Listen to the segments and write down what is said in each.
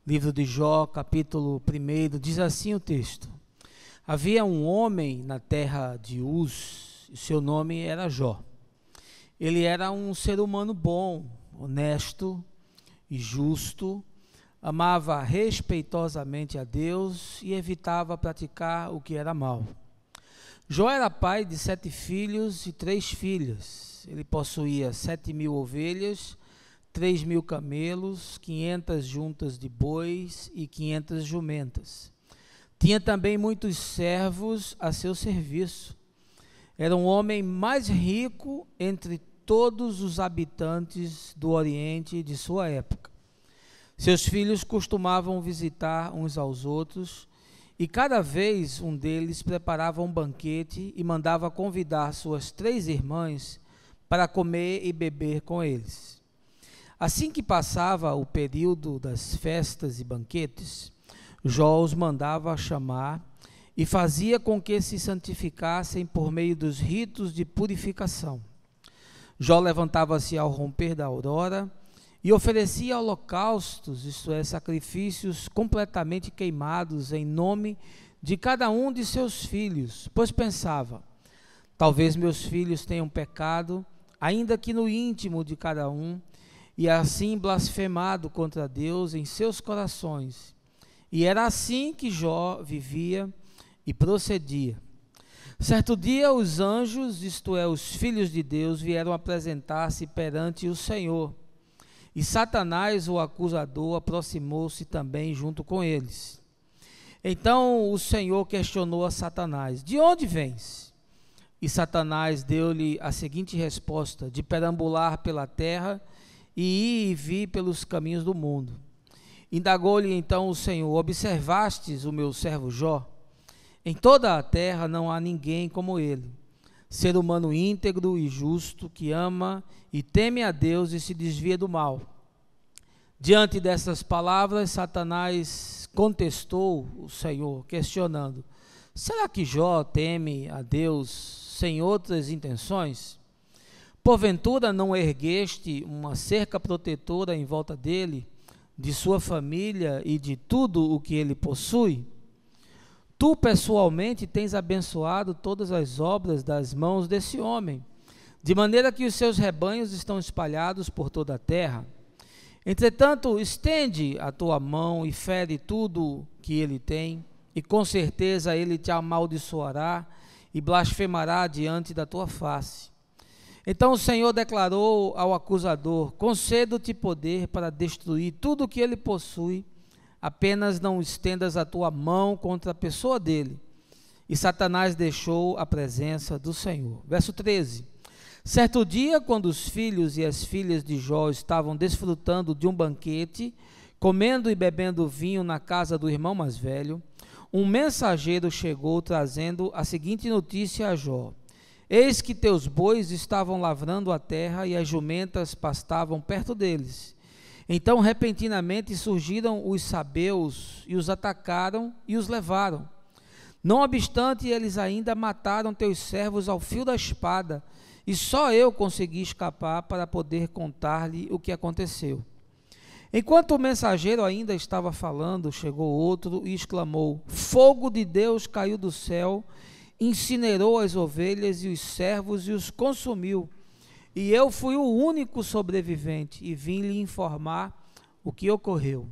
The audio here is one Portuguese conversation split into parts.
Livro de Jó, capítulo 1, diz assim o texto: Havia um homem na terra de Uz, e seu nome era Jó. Ele era um ser humano bom, honesto e justo, amava respeitosamente a Deus e evitava praticar o que era mal. Jó era pai de 7 filhos e 3 filhas. Ele possuía 7.000 ovelhas, 3.000 camelos, 500 juntas de bois e 500 jumentas. Tinha também muitos servos a seu serviço. Era um homem mais rico entre todos os habitantes do Oriente de sua época. Seus filhos costumavam visitar uns aos outros, e cada vez um deles preparava um banquete e mandava convidar suas 3 irmãs para comer e beber com eles. Assim que passava o período das festas e banquetes, Jó os mandava chamar e fazia com que se santificassem por meio dos ritos de purificação. Jó levantava-se ao romper da aurora e oferecia holocaustos, isto é, sacrifícios completamente queimados em nome de cada um de seus filhos, pois pensava: talvez meus filhos tenham pecado, ainda que no íntimo de cada um, e assim blasfemado contra Deus em seus corações. E era assim que Jó vivia e procedia. Certo dia os anjos, isto é, os filhos de Deus, vieram apresentar-se perante o Senhor. E Satanás, o acusador, aproximou-se também junto com eles. Então o Senhor questionou a Satanás: de onde vens? E Satanás deu-lhe a seguinte resposta: de perambular pela terra e ir e vir pelos caminhos do mundo. Indagou-lhe então o Senhor: observastes o meu servo Jó? Em toda a terra não há ninguém como ele, ser humano íntegro e justo, que ama e teme a Deus e se desvia do mal. Diante dessas palavras, Satanás contestou o Senhor, questionando: será que Jó teme a Deus sem outras intenções? Porventura não ergueste uma cerca protetora em volta dele, de sua família e de tudo o que ele possui? Tu pessoalmente tens abençoado todas as obras das mãos desse homem, de maneira que os seus rebanhos estão espalhados por toda a terra. Entretanto, estende a tua mão e fere tudo que ele tem, e com certeza ele te amaldiçoará e blasfemará diante da tua face. Então o Senhor declarou ao acusador: concedo-te poder para destruir tudo o que ele possui, apenas não estendas a tua mão contra a pessoa dele. E Satanás deixou a presença do Senhor. Verso 13. Certo dia, quando os filhos e as filhas de Jó estavam desfrutando de um banquete, comendo e bebendo vinho na casa do irmão mais velho, um mensageiro chegou trazendo a seguinte notícia a Jó: eis que teus bois estavam lavrando a terra e as jumentas pastavam perto deles. Então repentinamente surgiram os sabeus e os atacaram e os levaram. Não obstante, eles ainda mataram teus servos ao fio da espada, e só eu consegui escapar para poder contar-lhe o que aconteceu. Enquanto o mensageiro ainda estava falando, chegou outro e exclamou: fogo de Deus caiu do céu, incinerou as ovelhas e os servos e os consumiu. E eu fui o único sobrevivente e vim lhe informar o que ocorreu.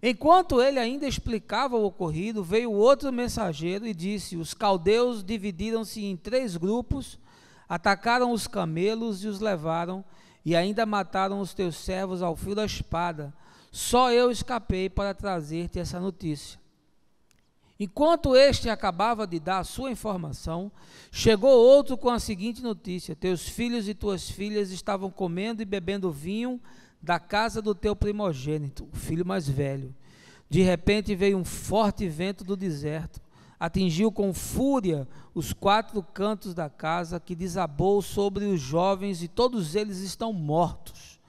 Enquanto ele ainda explicava o ocorrido, veio outro mensageiro e disse: os caldeus dividiram-se em 3 grupos, atacaram os camelos e os levaram, e ainda mataram os teus servos ao fio da espada. Só eu escapei para trazer-te essa notícia. Enquanto este acabava de dar a sua informação, chegou outro com a seguinte notícia: teus filhos e tuas filhas estavam comendo e bebendo vinho da casa do teu primogênito, o filho mais velho. De repente veio um forte vento do deserto, atingiu com fúria os 4 cantos da casa, que desabou sobre os jovens e todos eles estão mortos.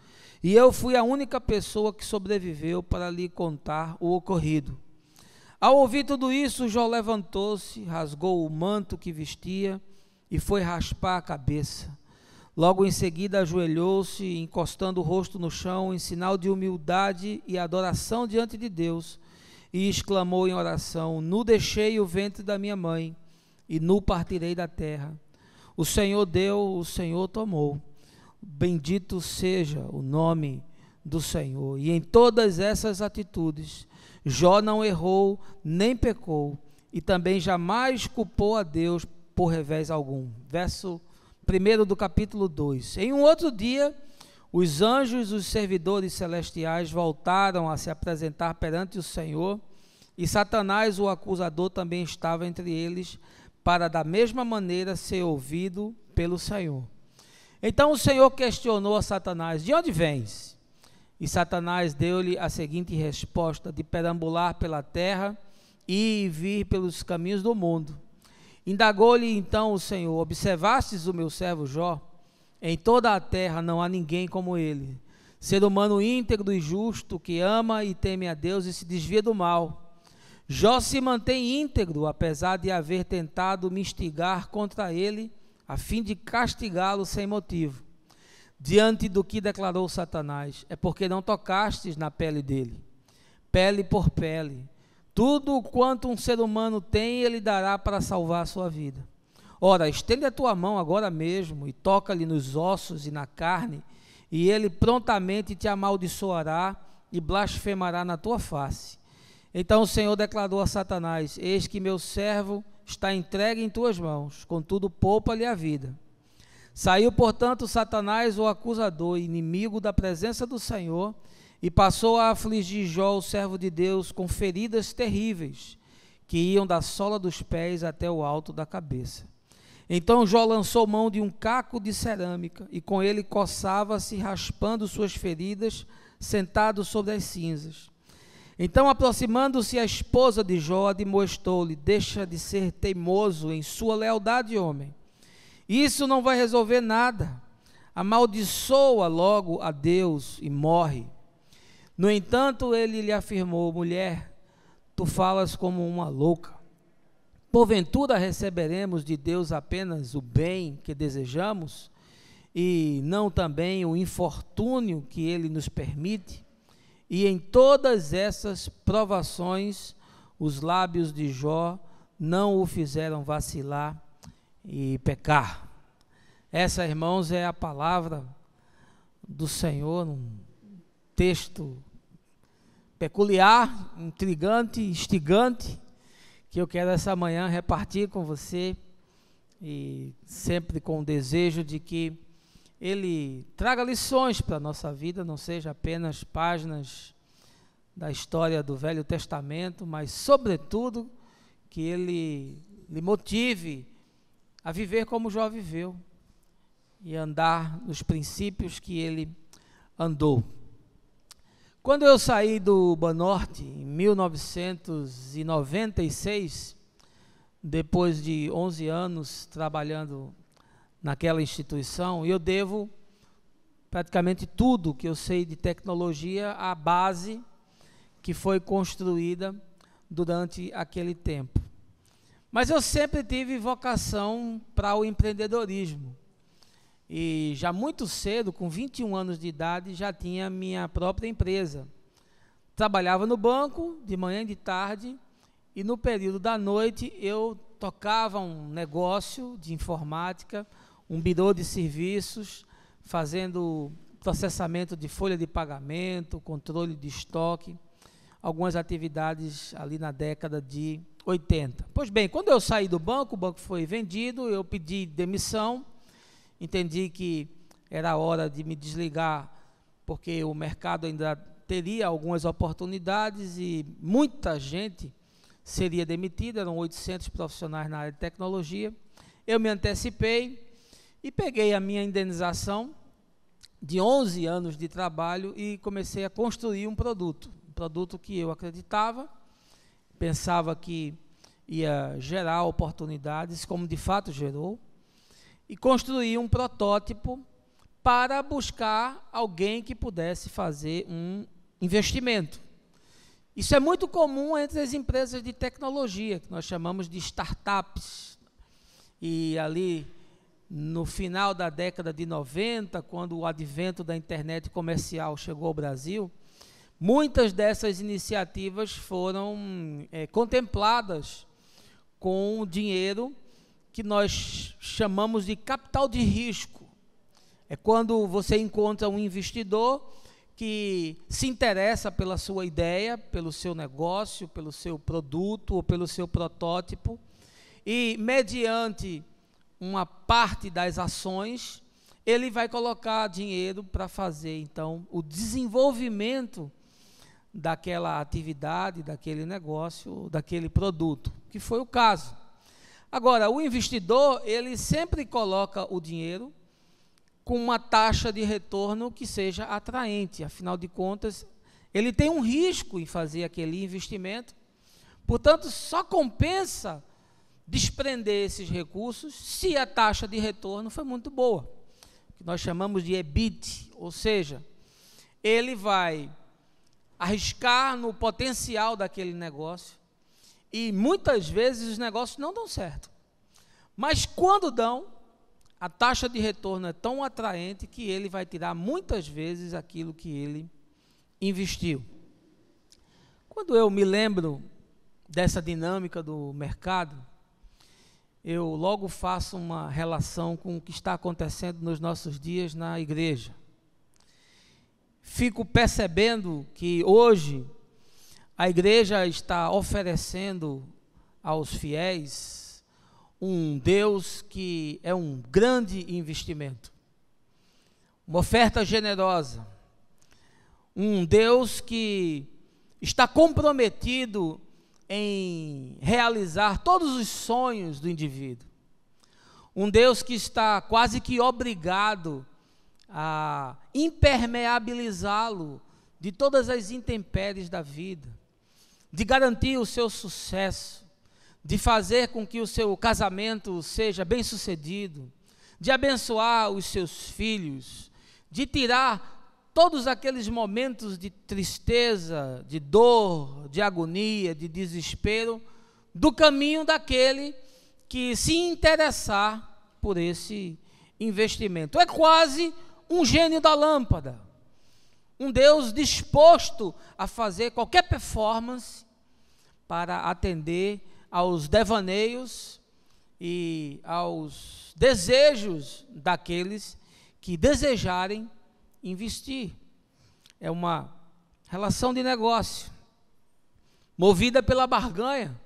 E eu fui a única pessoa que sobreviveu para lhe contar o ocorrido. Ao ouvir tudo isso, Jó levantou-se, rasgou o manto que vestia e foi raspar a cabeça. Logo em seguida ajoelhou-se, encostando o rosto no chão, em sinal de humildade e adoração diante de Deus, e exclamou em oração: Nu deixei o ventre da minha mãe, e nu partirei da terra. O Senhor deu, o Senhor tomou. Bendito seja o nome do Senhor. E em todas essas atitudes, Jó não errou, nem pecou, e também jamais culpou a Deus por revés algum. Verso 1 do capítulo 2. Em um outro dia, os anjos, os servidores celestiais, voltaram a se apresentar perante o Senhor, e Satanás, o acusador, também estava entre eles, para da mesma maneira ser ouvido pelo Senhor. Então o Senhor questionou a Satanás: de onde vens? E Satanás deu-lhe a seguinte resposta: de perambular pela terra e vir pelos caminhos do mundo. Indagou-lhe então o Senhor: observastes o meu servo Jó? Em toda a terra não há ninguém como ele, ser humano íntegro e justo, que ama e teme a Deus e se desvia do mal. Jó se mantém íntegro, apesar de haver tentado me instigar contra ele, a fim de castigá-lo sem motivo. Diante do que declarou Satanás: é porque não tocastes na pele dele, pele por pele. Tudo quanto um ser humano tem, ele dará para salvar a sua vida. Ora, estende a tua mão agora mesmo, e toca-lhe nos ossos e na carne, e ele prontamente te amaldiçoará e blasfemará na tua face. Então o Senhor declarou a Satanás: eis que meu servo está entregue em tuas mãos, contudo poupa-lhe a vida. Saiu, portanto, Satanás, o acusador, inimigo da presença do Senhor, e passou a afligir Jó, o servo de Deus, com feridas terríveis, que iam da sola dos pés até o alto da cabeça. Então Jó lançou mão de um caco de cerâmica, e com ele coçava-se, raspando suas feridas, sentado sobre as cinzas. Então, aproximando-se a esposa de Jó, admoestou-lhe: deixa de ser teimoso em sua lealdade, homem. Isso não vai resolver nada. Amaldiçoa logo a Deus e morre. No entanto, ele lhe afirmou: mulher, tu falas como uma louca. Porventura receberemos de Deus apenas o bem que desejamos, e não também o infortúnio que ele nos permite? E em todas essas provações, os lábios de Jó não o fizeram vacilar e pecar. Essa, irmãos, é a palavra do Senhor, um texto peculiar, intrigante, instigante, que eu quero essa manhã repartir com você, e sempre com o desejo de que ele traga lições para a nossa vida, não seja apenas páginas da história do Velho Testamento, mas sobretudo que ele lhe motive a viver como Jó viveu e andar nos princípios que ele andou. Quando eu saí do Banorte em 1996, depois de 11 anos trabalhando naquela instituição, eu devo praticamente tudo que eu sei de tecnologia à base que foi construída durante aquele tempo. Mas eu sempre tive vocação para o empreendedorismo. E já muito cedo, com 21 anos de idade, já tinha minha própria empresa. Trabalhava no banco, de manhã e de tarde, e no período da noite eu tocava um negócio de informática, um birô de serviços, fazendo processamento de folha de pagamento, controle de estoque, algumas atividades ali na década de 80. Pois bem, quando eu saí do banco, o banco foi vendido, eu pedi demissão, entendi que era hora de me desligar, porque o mercado ainda teria algumas oportunidades e muita gente seria demitida, eram 800 profissionais na área de tecnologia. Eu me antecipei e peguei a minha indenização de 11 anos de trabalho e comecei a construir um produto que eu acreditava, pensava que ia gerar oportunidades, como de fato gerou, e construí um protótipo para buscar alguém que pudesse fazer um investimento. Isso é muito comum entre as empresas de tecnologia, que nós chamamos de startups, e ali no final da década de 90, quando o advento da internet comercial chegou ao Brasil, muitas dessas iniciativas foram contempladas com dinheiro que nós chamamos de capital de risco. É quando você encontra um investidor que se interessa pela sua ideia, pelo seu negócio, pelo seu produto ou pelo seu protótipo, e mediante uma parte das ações, ele vai colocar dinheiro para fazer, então, o desenvolvimento daquela atividade, daquele negócio, daquele produto, que foi o caso. Agora, o investidor, ele sempre coloca o dinheiro com uma taxa de retorno que seja atraente. Afinal de contas, ele tem um risco em fazer aquele investimento, portanto, só compensa desprender esses recursos se a taxa de retorno foi muito boa, que nós chamamos de EBIT, ou seja, ele vai arriscar no potencial daquele negócio, e muitas vezes os negócios não dão certo, mas quando dão, a taxa de retorno é tão atraente que ele vai tirar muitas vezes aquilo que ele investiu. Quando eu me lembro dessa dinâmica do mercado, eu logo faço uma relação com o que está acontecendo nos nossos dias na igreja. Fico percebendo que hoje a igreja está oferecendo aos fiéis um Deus que é um grande investimento, uma oferta generosa, um Deus que está comprometido em realizar todos os sonhos do indivíduo, um Deus que está quase que obrigado a impermeabilizá-lo de todas as intempéries da vida, de garantir o seu sucesso, de fazer com que o seu casamento seja bem-sucedido, de abençoar os seus filhos, de tirar todos aqueles momentos de tristeza, de dor, de agonia, de desespero, do caminho daquele que se interessar por esse investimento. É quase um gênio da lâmpada, um Deus disposto a fazer qualquer performance para atender aos devaneios e aos desejos daqueles que desejarem investir. É uma relação de negócio, movida pela barganha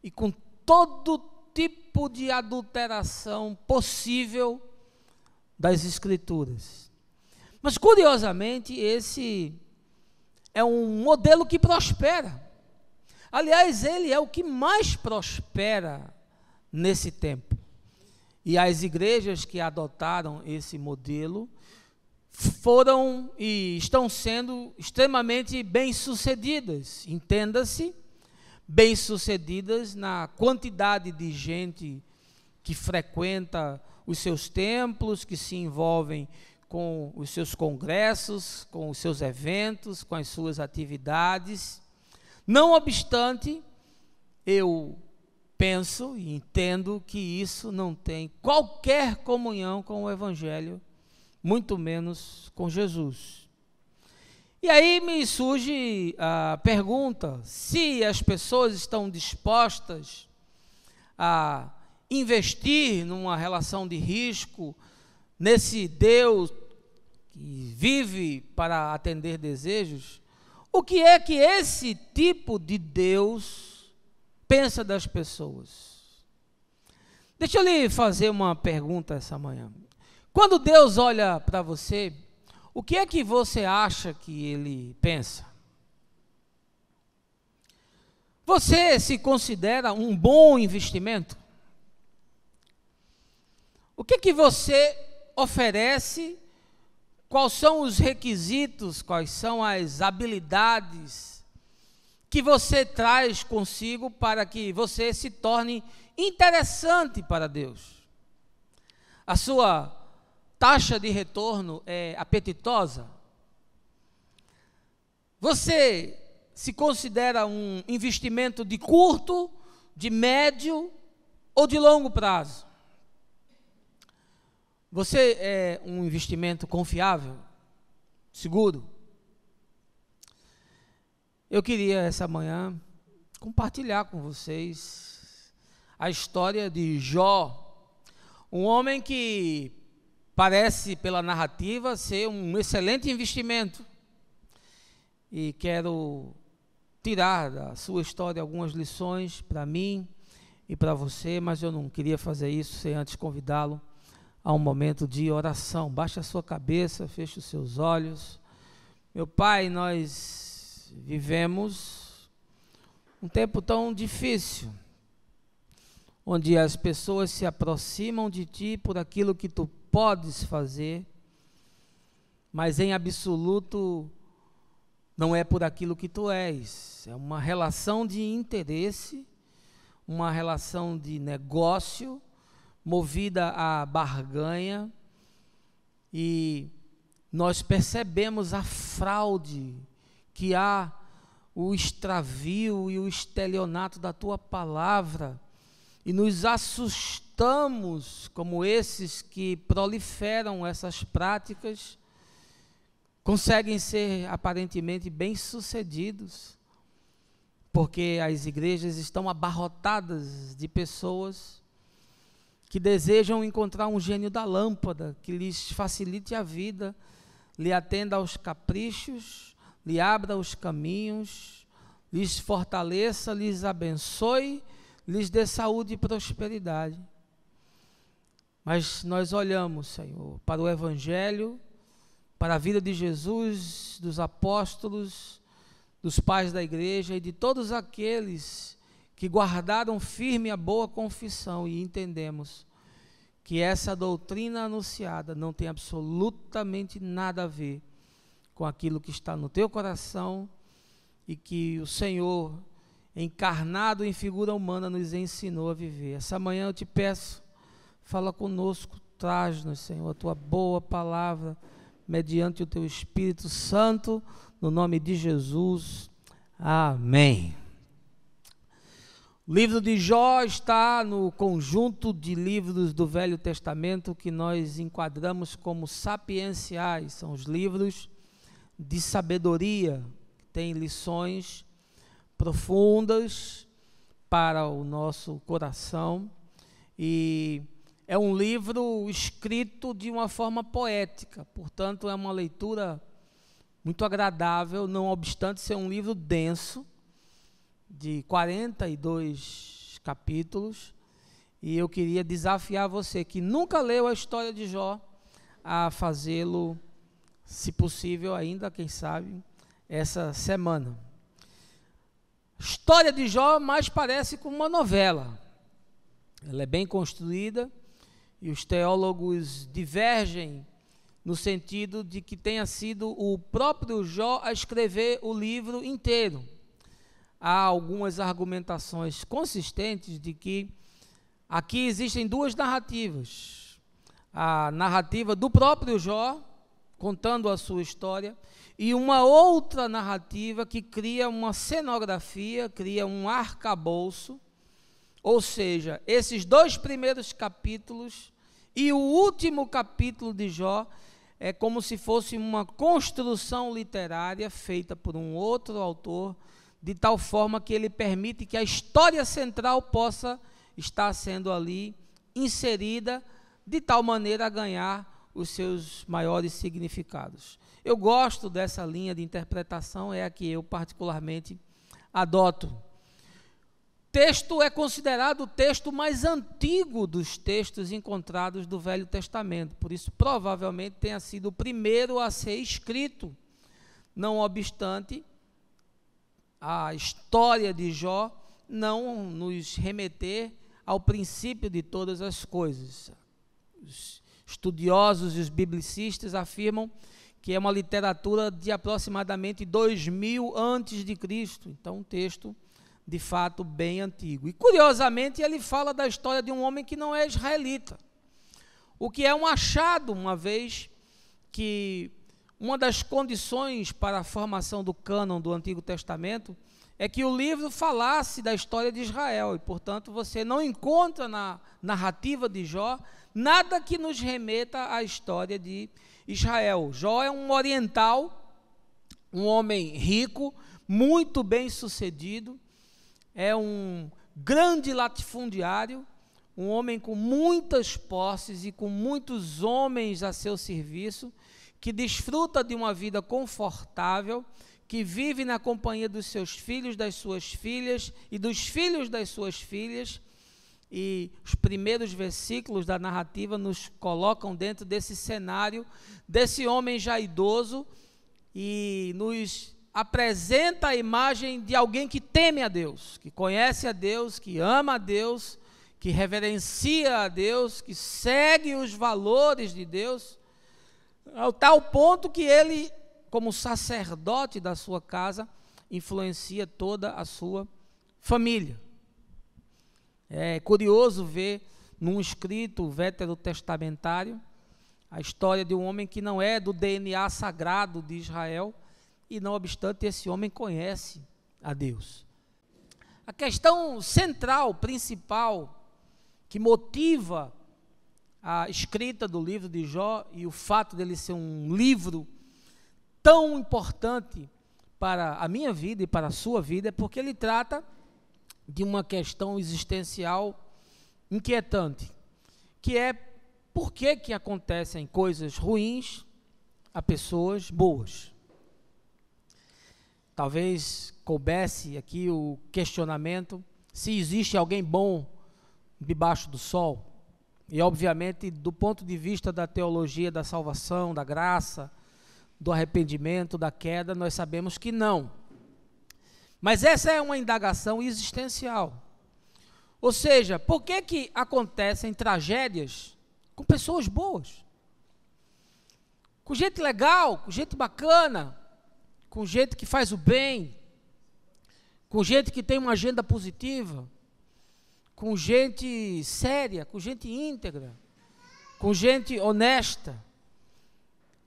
e com todo tipo de adulteração possível das Escrituras. Mas, curiosamente, esse é um modelo que prospera. Aliás, ele é o que mais prospera nesse tempo. E as igrejas que adotaram esse modelo foram e estão sendo extremamente bem-sucedidas. Entenda-se, bem-sucedidas na quantidade de gente que frequenta os seus templos, que se envolvem com os seus congressos, com os seus eventos, com as suas atividades. Não obstante, eu penso e entendo que isso não tem qualquer comunhão com o Evangelho, muito menos com Jesus. E aí me surge a pergunta, se as pessoas estão dispostas a investir numa relação de risco, nesse Deus que vive para atender desejos, o que é que esse tipo de Deus pensa das pessoas? Deixa eu lhe fazer uma pergunta essa manhã. Quando Deus olha para você, o que é que você acha que Ele pensa? Você se considera um bom investimento? O que é que você oferece? Quais são os requisitos, quais são as habilidades que você traz consigo para que você se torne interessante para Deus? A sua taxa de retorno é apetitosa? Você se considera um investimento de curto, de médio ou de longo prazo? Você é um investimento confiável, seguro? Eu queria essa manhã compartilhar com vocês a história de Jó, um homem que parece pela narrativa ser um excelente investimento, e quero tirar da sua história algumas lições para mim e para você, mas eu não queria fazer isso sem antes convidá-lo a um momento de oração. Baixe a sua cabeça, feche os seus olhos. Meu Pai, nós vivemos um tempo tão difícil, onde as pessoas se aproximam de Ti por aquilo que Tu podes fazer, mas em absoluto não é por aquilo que Tu és. É uma relação de interesse, uma relação de negócio, movida à barganha, e nós percebemos a fraude que há, o extravio e o estelionato da Tua palavra, e nos assustamos como esses que proliferam essas práticas conseguem ser aparentemente bem-sucedidos, porque as igrejas estão abarrotadas de pessoas que desejam encontrar um gênio da lâmpada, que lhes facilite a vida, lhe atenda aos caprichos, lhe abra os caminhos, lhes fortaleça, lhes abençoe, lhes dê saúde e prosperidade. Mas nós olhamos, Senhor, para o Evangelho, para a vida de Jesus, dos apóstolos, dos pais da igreja e de todos aqueles que guardaram firme a boa confissão, e entendemos que essa doutrina anunciada não tem absolutamente nada a ver com aquilo que está no teu coração, e que o Senhor, encarnado em figura humana, nos ensinou a viver. Essa manhã eu te peço, fala conosco, traz-nos, Senhor, a tua boa palavra, mediante o teu Espírito Santo, no nome de Jesus, amém. O livro de Jó está no conjunto de livros do Velho Testamento que nós enquadramos como sapienciais. São os livros de sabedoria, que têm lições profundas para o nosso coração, e é um livro escrito de uma forma poética, portanto é uma leitura muito agradável, não obstante ser um livro denso, de 42 capítulos, e eu queria desafiar você que nunca leu a história de Jó a fazê-lo, se possível ainda, quem sabe, essa semana. A história de Jó mais parece com uma novela, ela é bem construída, e os teólogos divergem no sentido de que tenha sido o próprio Jó a escrever o livro inteiro. Há algumas argumentações consistentes de que aqui existem duas narrativas. A narrativa do próprio Jó, contando a sua história, e uma outra narrativa que cria uma cenografia, cria um arcabouço, ou seja, esses dois primeiros capítulos e o último capítulo de Jó é como se fosse uma construção literária feita por um outro autor, de tal forma que ele permite que a história central possa estar sendo ali inserida, de tal maneira a ganhar os seus maiores significados. Eu gosto dessa linha de interpretação, é a que eu particularmente adoto. O texto é considerado o texto mais antigo dos textos encontrados do Velho Testamento, por isso provavelmente tenha sido o primeiro a ser escrito. Não obstante, a história de Jó não nos remeter ao princípio de todas as coisas. Os estudiosos e os biblicistas afirmam que é uma literatura de aproximadamente 2000 antes de Cristo, então um texto de fato bem antigo. E curiosamente ele fala da história de um homem que não é israelita, o que é um achado, uma vez que uma das condições para a formação do cânon do Antigo Testamento é que o livro falasse da história de Israel, e portanto você não encontra na narrativa de Jó nada que nos remeta à história de Israel. Jó é um oriental, um homem rico, muito bem sucedido, é um grande latifundiário, um homem com muitas posses e com muitos homens a seu serviço, que desfruta de uma vida confortável, que vive na companhia dos seus filhos, das suas filhas e dos filhos das suas filhas. E os primeiros versículos da narrativa nos colocam dentro desse cenário, desse homem já idoso, e nos apresenta a imagem de alguém que teme a Deus, que conhece a Deus, que ama a Deus, que reverencia a Deus, que segue os valores de Deus, ao tal ponto que ele, como sacerdote da sua casa, influencia toda a sua família. É curioso ver num escrito veterotestamentário a história de um homem que não é do DNA sagrado de Israel, e não obstante esse homem conhece a Deus. A questão central, principal, que motiva a escrita do livro de Jó e o fato dele ser um livro tão importante para a minha vida e para a sua vida, é porque ele trata de uma questão existencial inquietante, que é por que acontecem coisas ruins a pessoas boas. Talvez coubesse aqui o questionamento se existe alguém bom debaixo do sol. E obviamente, do ponto de vista da teologia da salvação, da graça, do arrependimento, da queda, nós sabemos que não. Mas essa é uma indagação existencial. Ou seja, por que acontecem tragédias com pessoas boas? Com gente legal, com gente bacana, com gente que faz o bem, com gente que tem uma agenda positiva, com gente séria, com gente íntegra, com gente honesta.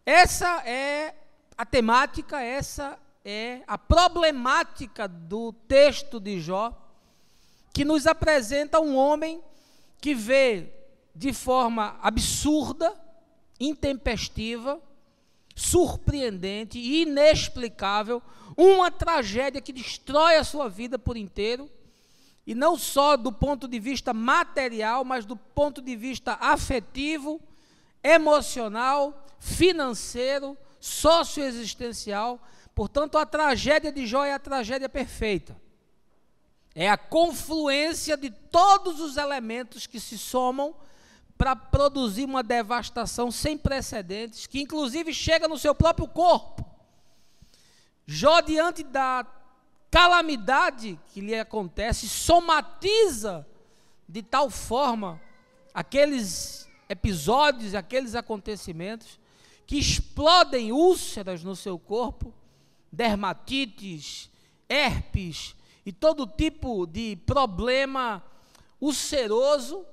Essa é a temática, essa é a problemática do texto de Jó, que nos apresenta um homem que vê de forma absurda, intempestiva, surpreendente e inexplicável uma tragédia que destrói a sua vida por inteiro, e não só do ponto de vista material, mas do ponto de vista afetivo, emocional, financeiro, socioexistencial. Portanto, a tragédia de Jó é a tragédia perfeita. É a confluência de todos os elementos que se somam para produzir uma devastação sem precedentes, que inclusive chega no seu próprio corpo. Jó, diante da calamidade que lhe acontece, somatiza de tal forma aqueles episódios, aqueles acontecimentos, que explodem úlceras no seu corpo, dermatites, herpes e todo tipo de problema ulceroso,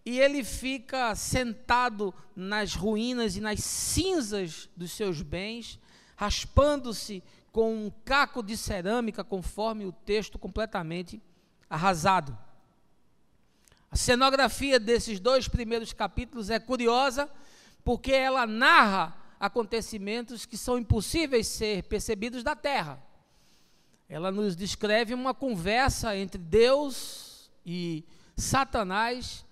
e ele fica sentado nas ruínas e nas cinzas dos seus bens, raspando-se com um caco de cerâmica, conforme o texto, completamente arrasado. A cenografia desses 2 primeiros capítulos é curiosa, porque ela narra acontecimentos que são impossíveis ser percebidos da terra. Ela nos descreve uma conversa entre Deus e Satanás,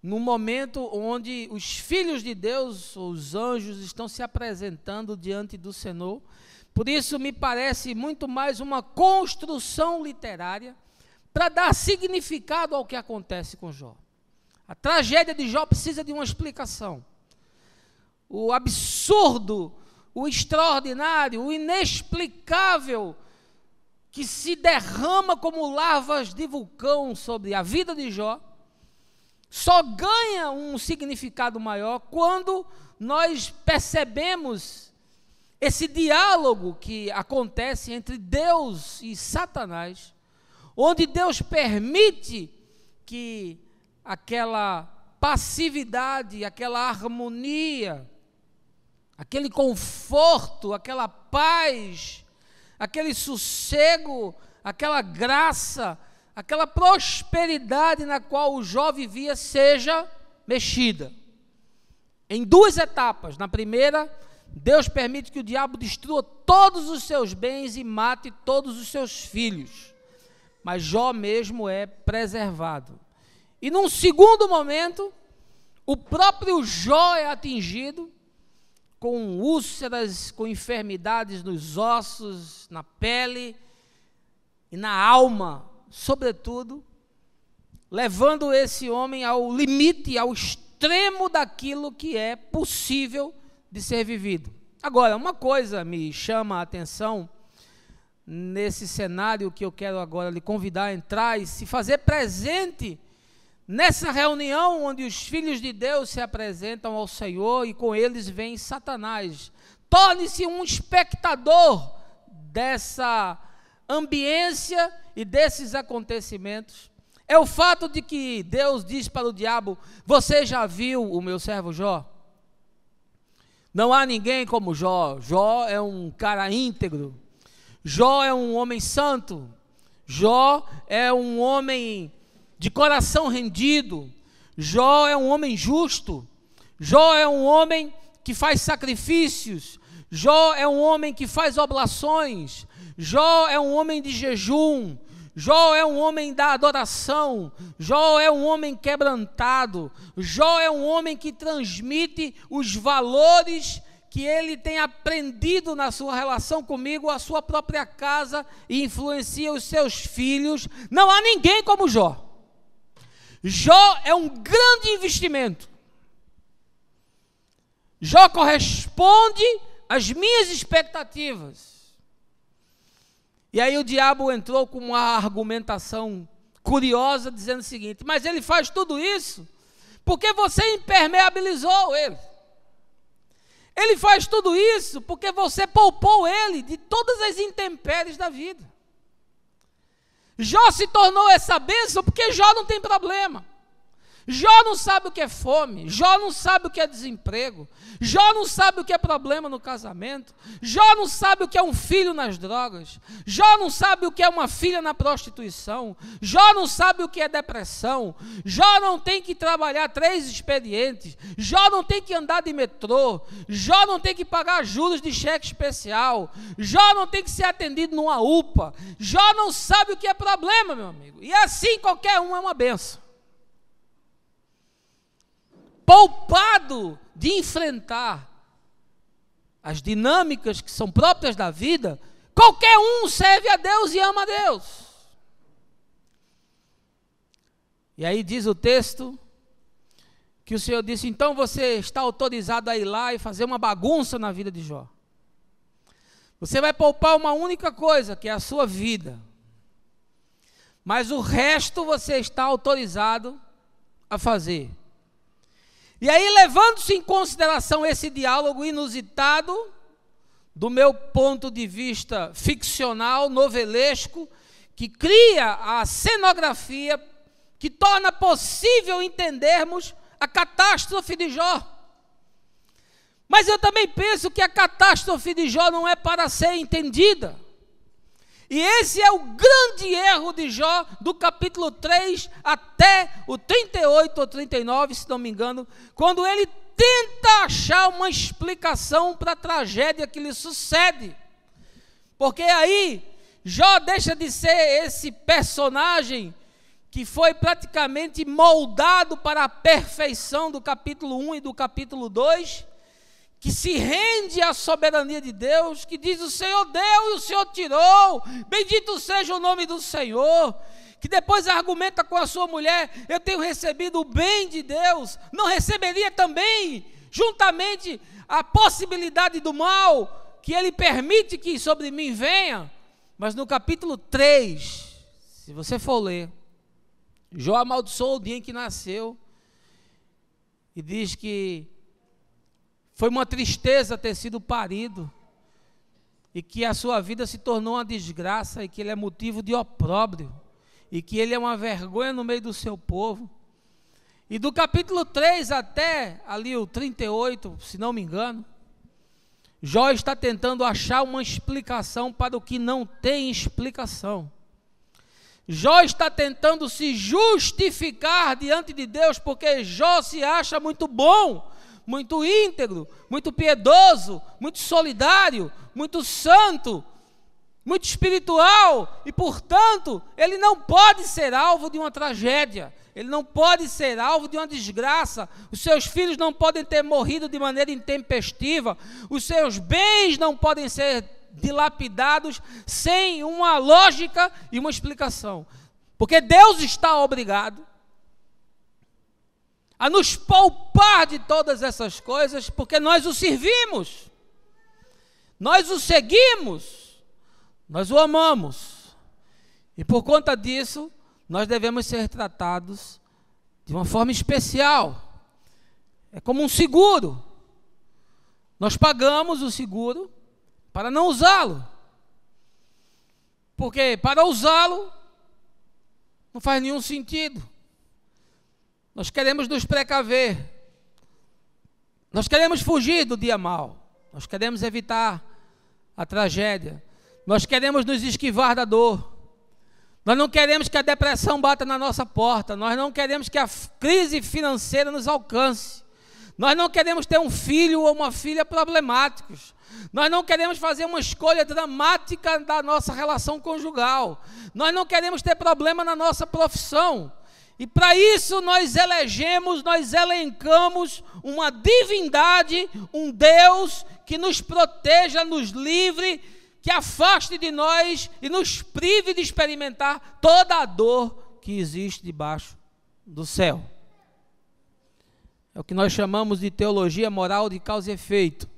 no momento onde os filhos de Deus, os anjos, estão se apresentando diante do Senhor. Por isso me parece muito mais uma construção literária para dar significado ao que acontece com Jó. A tragédia de Jó precisa de uma explicação. O absurdo, o extraordinário, o inexplicável que se derrama como lavas de vulcão sobre a vida de Jó, só ganha um significado maior quando nós percebemos esse diálogo que acontece entre Deus e Satanás, onde Deus permite que aquela passividade, aquela harmonia, aquele conforto, aquela paz, aquele sossego, aquela graça, aquela prosperidade na qual o Jó vivia seja mexida em duas etapas. Na primeira, Deus permite que o diabo destrua todos os seus bens e mate todos os seus filhos. Mas Jó mesmo é preservado. E num segundo momento, o próprio Jó é atingido com úlceras, com enfermidades nos ossos, na pele e na alma, sobretudo, levando esse homem ao limite, ao extremo daquilo que é possível de ser vivido. Agora, uma coisa me chama a atenção nesse cenário que eu quero agora lhe convidar a entrar e se fazer presente nessa reunião onde os filhos de Deus se apresentam ao Senhor e com eles vem Satanás. Torne-se um espectador dessa ambiência e desses acontecimentos. É o fato de que Deus diz para o diabo: você já viu o meu servo Jó? Não há ninguém como Jó. Jó é um cara íntegro. Jó é um homem santo. Jó é um homem de coração rendido. Jó é um homem justo. Jó é um homem que faz sacrifícios. Jó é um homem que faz oblações. Jó é um homem de jejum. Jó é um homem da adoração. Jó é um homem quebrantado. Jó é um homem que transmite os valores que ele tem aprendido na sua relação comigo, a sua própria casa, e influencia os seus filhos. Não há ninguém como Jó. Jó é um grande investimento. Jó corresponde às minhas expectativas. E aí o diabo entrou com uma argumentação curiosa, dizendo o seguinte: mas ele faz tudo isso porque você impermeabilizou ele. Ele faz tudo isso porque você poupou ele de todas as intempéries da vida. Jó se tornou essa bênção porque Jó não tem problema. Jó não sabe o que é fome. Jó não sabe o que é desemprego. Jó não sabe o que é problema no casamento. Jó não sabe o que é um filho nas drogas. Jó não sabe o que é uma filha na prostituição. Jó não sabe o que é depressão. Jó não tem que trabalhar 3 expedientes. Jó não tem que andar de metrô. Jó não tem que pagar juros de cheque especial. Jó não tem que ser atendido numa UPA. Jó não sabe o que é problema, meu amigo. E assim qualquer um é uma benção. Poupado de enfrentar as dinâmicas que são próprias da vida, qualquer um serve a Deus e ama a Deus. E aí diz o texto que o Senhor disse: então você está autorizado a ir lá e fazer uma bagunça na vida de Jó. Você vai poupar uma única coisa, que é a sua vida. Mas o resto você está autorizado a fazer. E aí, levando-se em consideração esse diálogo inusitado, do meu ponto de vista ficcional, novelesco, que cria a cenografia que torna possível entendermos a catástrofe de Jó. Mas eu também penso que a catástrofe de Jó não é para ser entendida. E esse é o grande erro de Jó, do capítulo 3 até o 38 ou 39, se não me engano, quando ele tenta achar uma explicação para a tragédia que lhe sucede. Porque aí Jó deixa de ser esse personagem que foi praticamente moldado para a perfeição do capítulo 1 e do capítulo 2, que se rende à soberania de Deus, que diz: o Senhor deu e o Senhor tirou, bendito seja o nome do Senhor, que depois argumenta com a sua mulher: eu tenho recebido o bem de Deus, não receberia também, juntamente, a possibilidade do mal, que Ele permite que sobre mim venha? Mas no capítulo 3, se você for ler, Jó amaldiçoou o dia em que nasceu, e diz que foi uma tristeza ter sido parido, e que a sua vida se tornou uma desgraça, e que ele é motivo de opróbrio, e que ele é uma vergonha no meio do seu povo. E do capítulo 3 até ali o 38, se não me engano, Jó está tentando achar uma explicação para o que não tem explicação. Jó está tentando se justificar diante de Deus, porque Jó se acha muito bom, muito íntegro, muito piedoso, muito solidário, muito santo, muito espiritual, e portanto, ele não pode ser alvo de uma tragédia, ele não pode ser alvo de uma desgraça, os seus filhos não podem ter morrido de maneira intempestiva, os seus bens não podem ser dilapidados sem uma lógica e uma explicação, porque Deus está obrigado a nos poupar de todas essas coisas, porque nós o servimos, nós o seguimos, nós o amamos, e por conta disso, nós devemos ser tratados de uma forma especial. É como um seguro, nós pagamos o seguro para não usá-lo, porque para usá-lo não faz nenhum sentido. Nós queremos nos precaver, nós queremos fugir do dia mau, nós queremos evitar a tragédia, nós queremos nos esquivar da dor, nós não queremos que a depressão bata na nossa porta, nós não queremos que a crise financeira nos alcance, nós não queremos ter um filho ou uma filha problemáticos, nós não queremos fazer uma escolha dramática da nossa relação conjugal, nós não queremos ter problema na nossa profissão, e para isso nós elencamos uma divindade, um Deus que nos proteja, nos livre, que afaste de nós e nos prive de experimentar toda a dor que existe debaixo do céu. É o que nós chamamos de teologia moral de causa e efeito.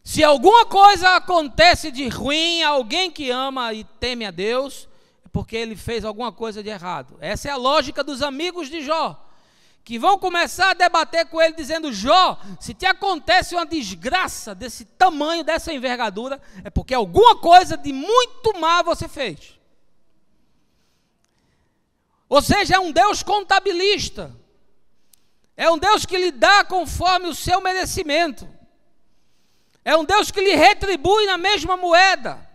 Se alguma coisa acontece de ruim a alguém que ama e teme a Deus, é porque ele fez alguma coisa de errado. Essa é a lógica dos amigos de Jó, que vão começar a debater com ele, dizendo: Jó, se te acontece uma desgraça desse tamanho, dessa envergadura, é porque alguma coisa de muito má você fez. Ou seja, é um Deus contabilista, é um Deus que lhe dá conforme o seu merecimento, é um Deus que lhe retribui na mesma moeda,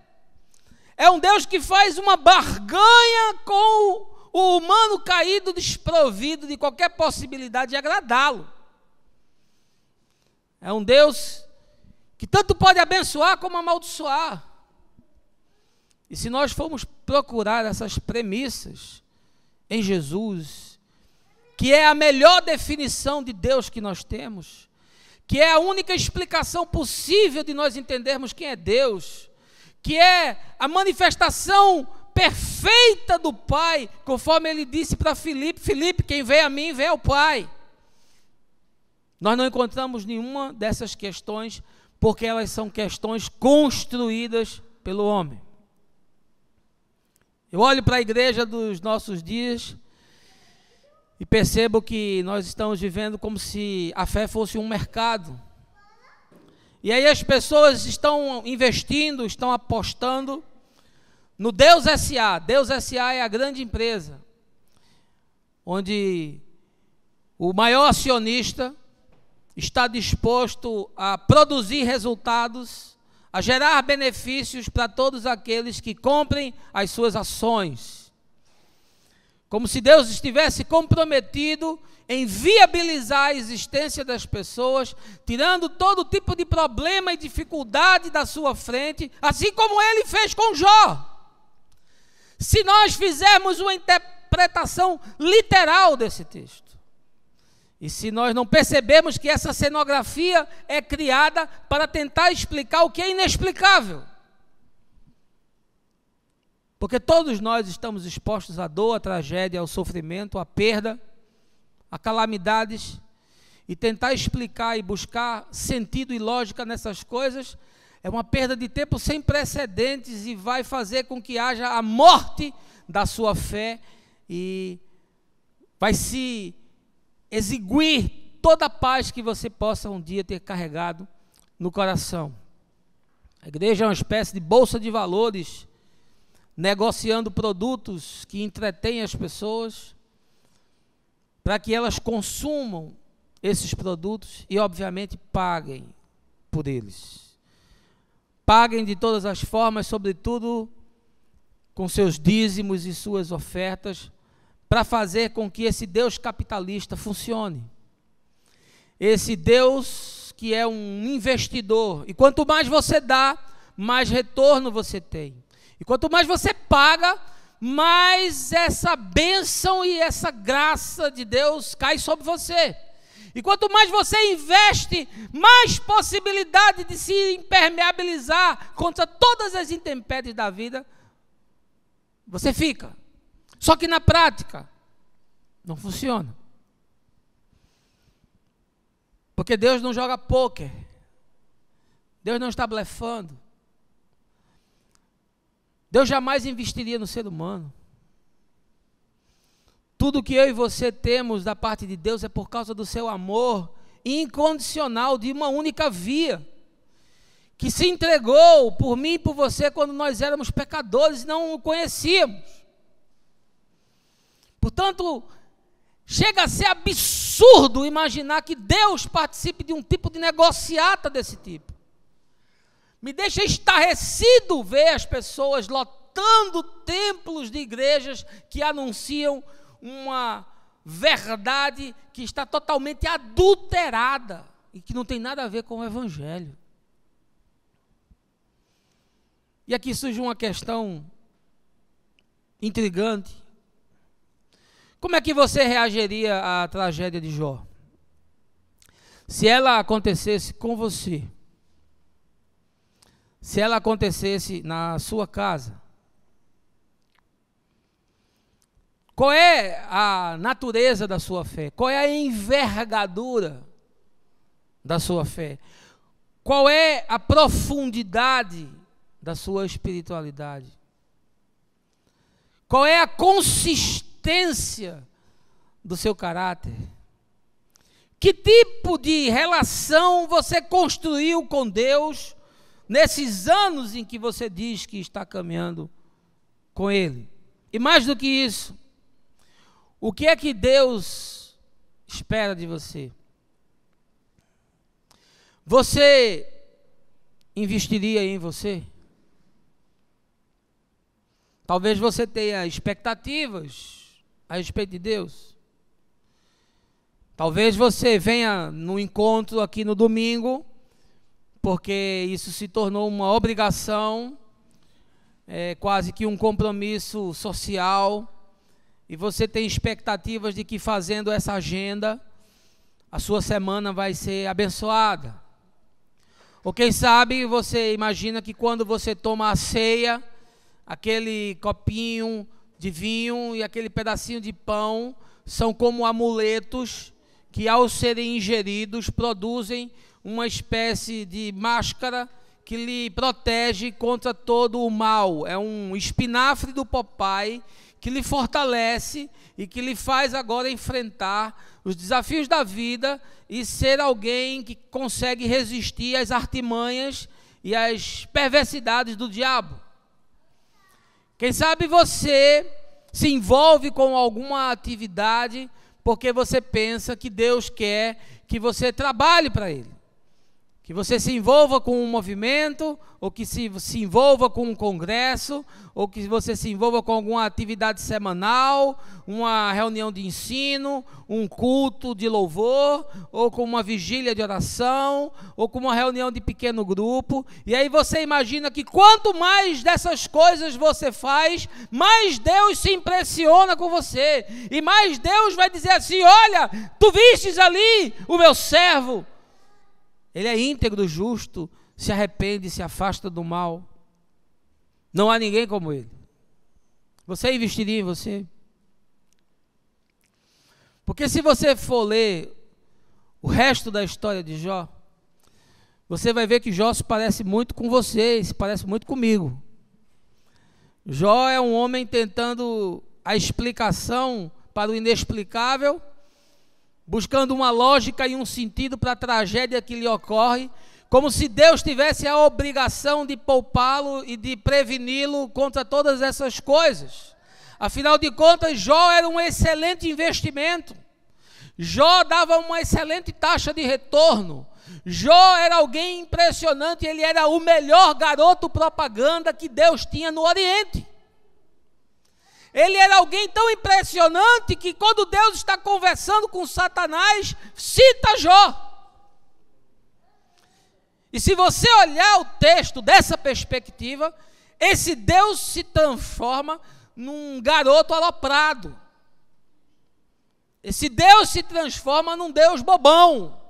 é um Deus que faz uma barganha com o humano caído, desprovido de qualquer possibilidade de agradá-lo. É um Deus que tanto pode abençoar como amaldiçoar. E se nós formos procurar essas premissas em Jesus, que é a melhor definição de Deus que nós temos, que é a única explicação possível de nós entendermos quem é Deus, que é a manifestação perfeita do Pai, conforme ele disse para Filipe: Filipe, quem vê a mim, vê ao Pai. Nós não encontramos nenhuma dessas questões, porque elas são questões construídas pelo homem. Eu olho para a igreja dos nossos dias e percebo que nós estamos vivendo como se a fé fosse um mercado. E aí as pessoas estão investindo, estão apostando no Deus S.A. Deus S.A. é a grande empresa, onde o maior acionista está disposto a produzir resultados, a gerar benefícios para todos aqueles que comprem as suas ações. Como se Deus estivesse comprometido em viabilizar a existência das pessoas, tirando todo tipo de problema e dificuldade da sua frente, assim como ele fez com Jó. Se nós fizermos uma interpretação literal desse texto, e se nós não percebemos que essa cenografia é criada para tentar explicar o que é inexplicável, porque todos nós estamos expostos à dor, à tragédia, ao sofrimento, à perda, a calamidades, e tentar explicar e buscar sentido e lógica nessas coisas é uma perda de tempo sem precedentes e vai fazer com que haja a morte da sua fé e vai se exiguir toda a paz que você possa um dia ter carregado no coração. A igreja é uma espécie de bolsa de valores, negociando produtos que entretêm as pessoas, para que elas consumam esses produtos e, obviamente, paguem por eles. Paguem de todas as formas, sobretudo com seus dízimos e suas ofertas, para fazer com que esse Deus capitalista funcione. Esse Deus que é um investidor, e quanto mais você dá, mais retorno você tem. E quanto mais você paga, mais essa bênção e essa graça de Deus cai sobre você. E quanto mais você investe, mais possibilidade de se impermeabilizar contra todas as intempéries da vida você fica. Só que na prática não funciona. Porque Deus não joga pôquer. Deus não está blefando. Deus jamais investiria no ser humano. Tudo que eu e você temos da parte de Deus é por causa do seu amor incondicional, de uma única via, que se entregou por mim e por você quando nós éramos pecadores e não o conhecíamos. Portanto, chega a ser absurdo imaginar que Deus participe de um tipo de negociata desse tipo. Me deixa estarrecido ver as pessoas lotando templos de igrejas que anunciam uma verdade que está totalmente adulterada e que não tem nada a ver com o Evangelho. E aqui surge uma questão intrigante. Como é que você reagiria à tragédia de Jó? Se ela acontecesse com você, se ela acontecesse na sua casa, qual é a natureza da sua fé? Qual é a envergadura da sua fé? Qual é a profundidade da sua espiritualidade? Qual é a consistência do seu caráter? Que tipo de relação você construiu com Deus nesses anos em que você diz que está caminhando com Ele? E mais do que isso, o que é que Deus espera de você? Você investiria em você? Talvez você tenha expectativas a respeito de Deus. Talvez você venha no encontro aqui no domingo, porque isso se tornou uma obrigação, quase que um compromisso social, e você tem expectativas de que fazendo essa agenda, a sua semana vai ser abençoada. Ou quem sabe você imagina que quando você toma a ceia, aquele copinho de vinho e aquele pedacinho de pão são como amuletos que, ao serem ingeridos, produzem uma espécie de máscara que lhe protege contra todo o mal. É um espinafre do Popeye que lhe fortalece e que lhe faz agora enfrentar os desafios da vida e ser alguém que consegue resistir às artimanhas e às perversidades do diabo. Quem sabe você se envolve com alguma atividade porque você pensa que Deus quer que você trabalhe para Ele. Que você se envolva com um movimento, ou que se envolva com um congresso, ou que você se envolva com alguma atividade semanal, uma reunião de ensino, um culto de louvor, ou com uma vigília de oração, ou com uma reunião de pequeno grupo. E aí você imagina que quanto mais dessas coisas você faz, mais Deus se impressiona com você. E mais Deus vai dizer assim: olha, tu vistes ali o meu servo. Ele é íntegro, justo, se arrepende, se afasta do mal. Não há ninguém como ele. Você investiria em você? Porque se você for ler o resto da história de Jó, você vai ver que Jó se parece muito com você, se parece muito comigo. Jó é um homem tentando a explicação para o inexplicável, buscando uma lógica e um sentido para a tragédia que lhe ocorre, como se Deus tivesse a obrigação de poupá-lo e de preveni-lo contra todas essas coisas. Afinal de contas, Jó era um excelente investimento. Jó dava uma excelente taxa de retorno. Jó era alguém impressionante, ele era o melhor garoto propaganda que Deus tinha no Oriente. Ele era alguém tão impressionante que quando Deus está conversando com Satanás, cita Jó. E se você olhar o texto dessa perspectiva, esse Deus se transforma num garoto aloprado. Esse Deus se transforma num Deus bobão,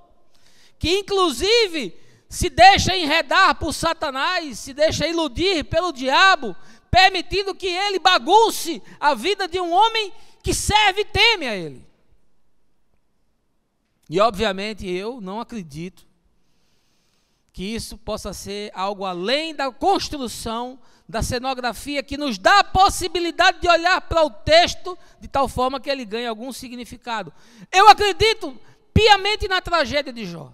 que inclusive se deixa enredar por Satanás, se deixa iludir pelo diabo, permitindo que ele bagunce a vida de um homem que serve e teme a ele. E obviamente eu não acredito que isso possa ser algo além da construção da cenografia que nos dá a possibilidade de olhar para o texto de tal forma que ele ganhe algum significado. Eu acredito piamente na tragédia de Jó.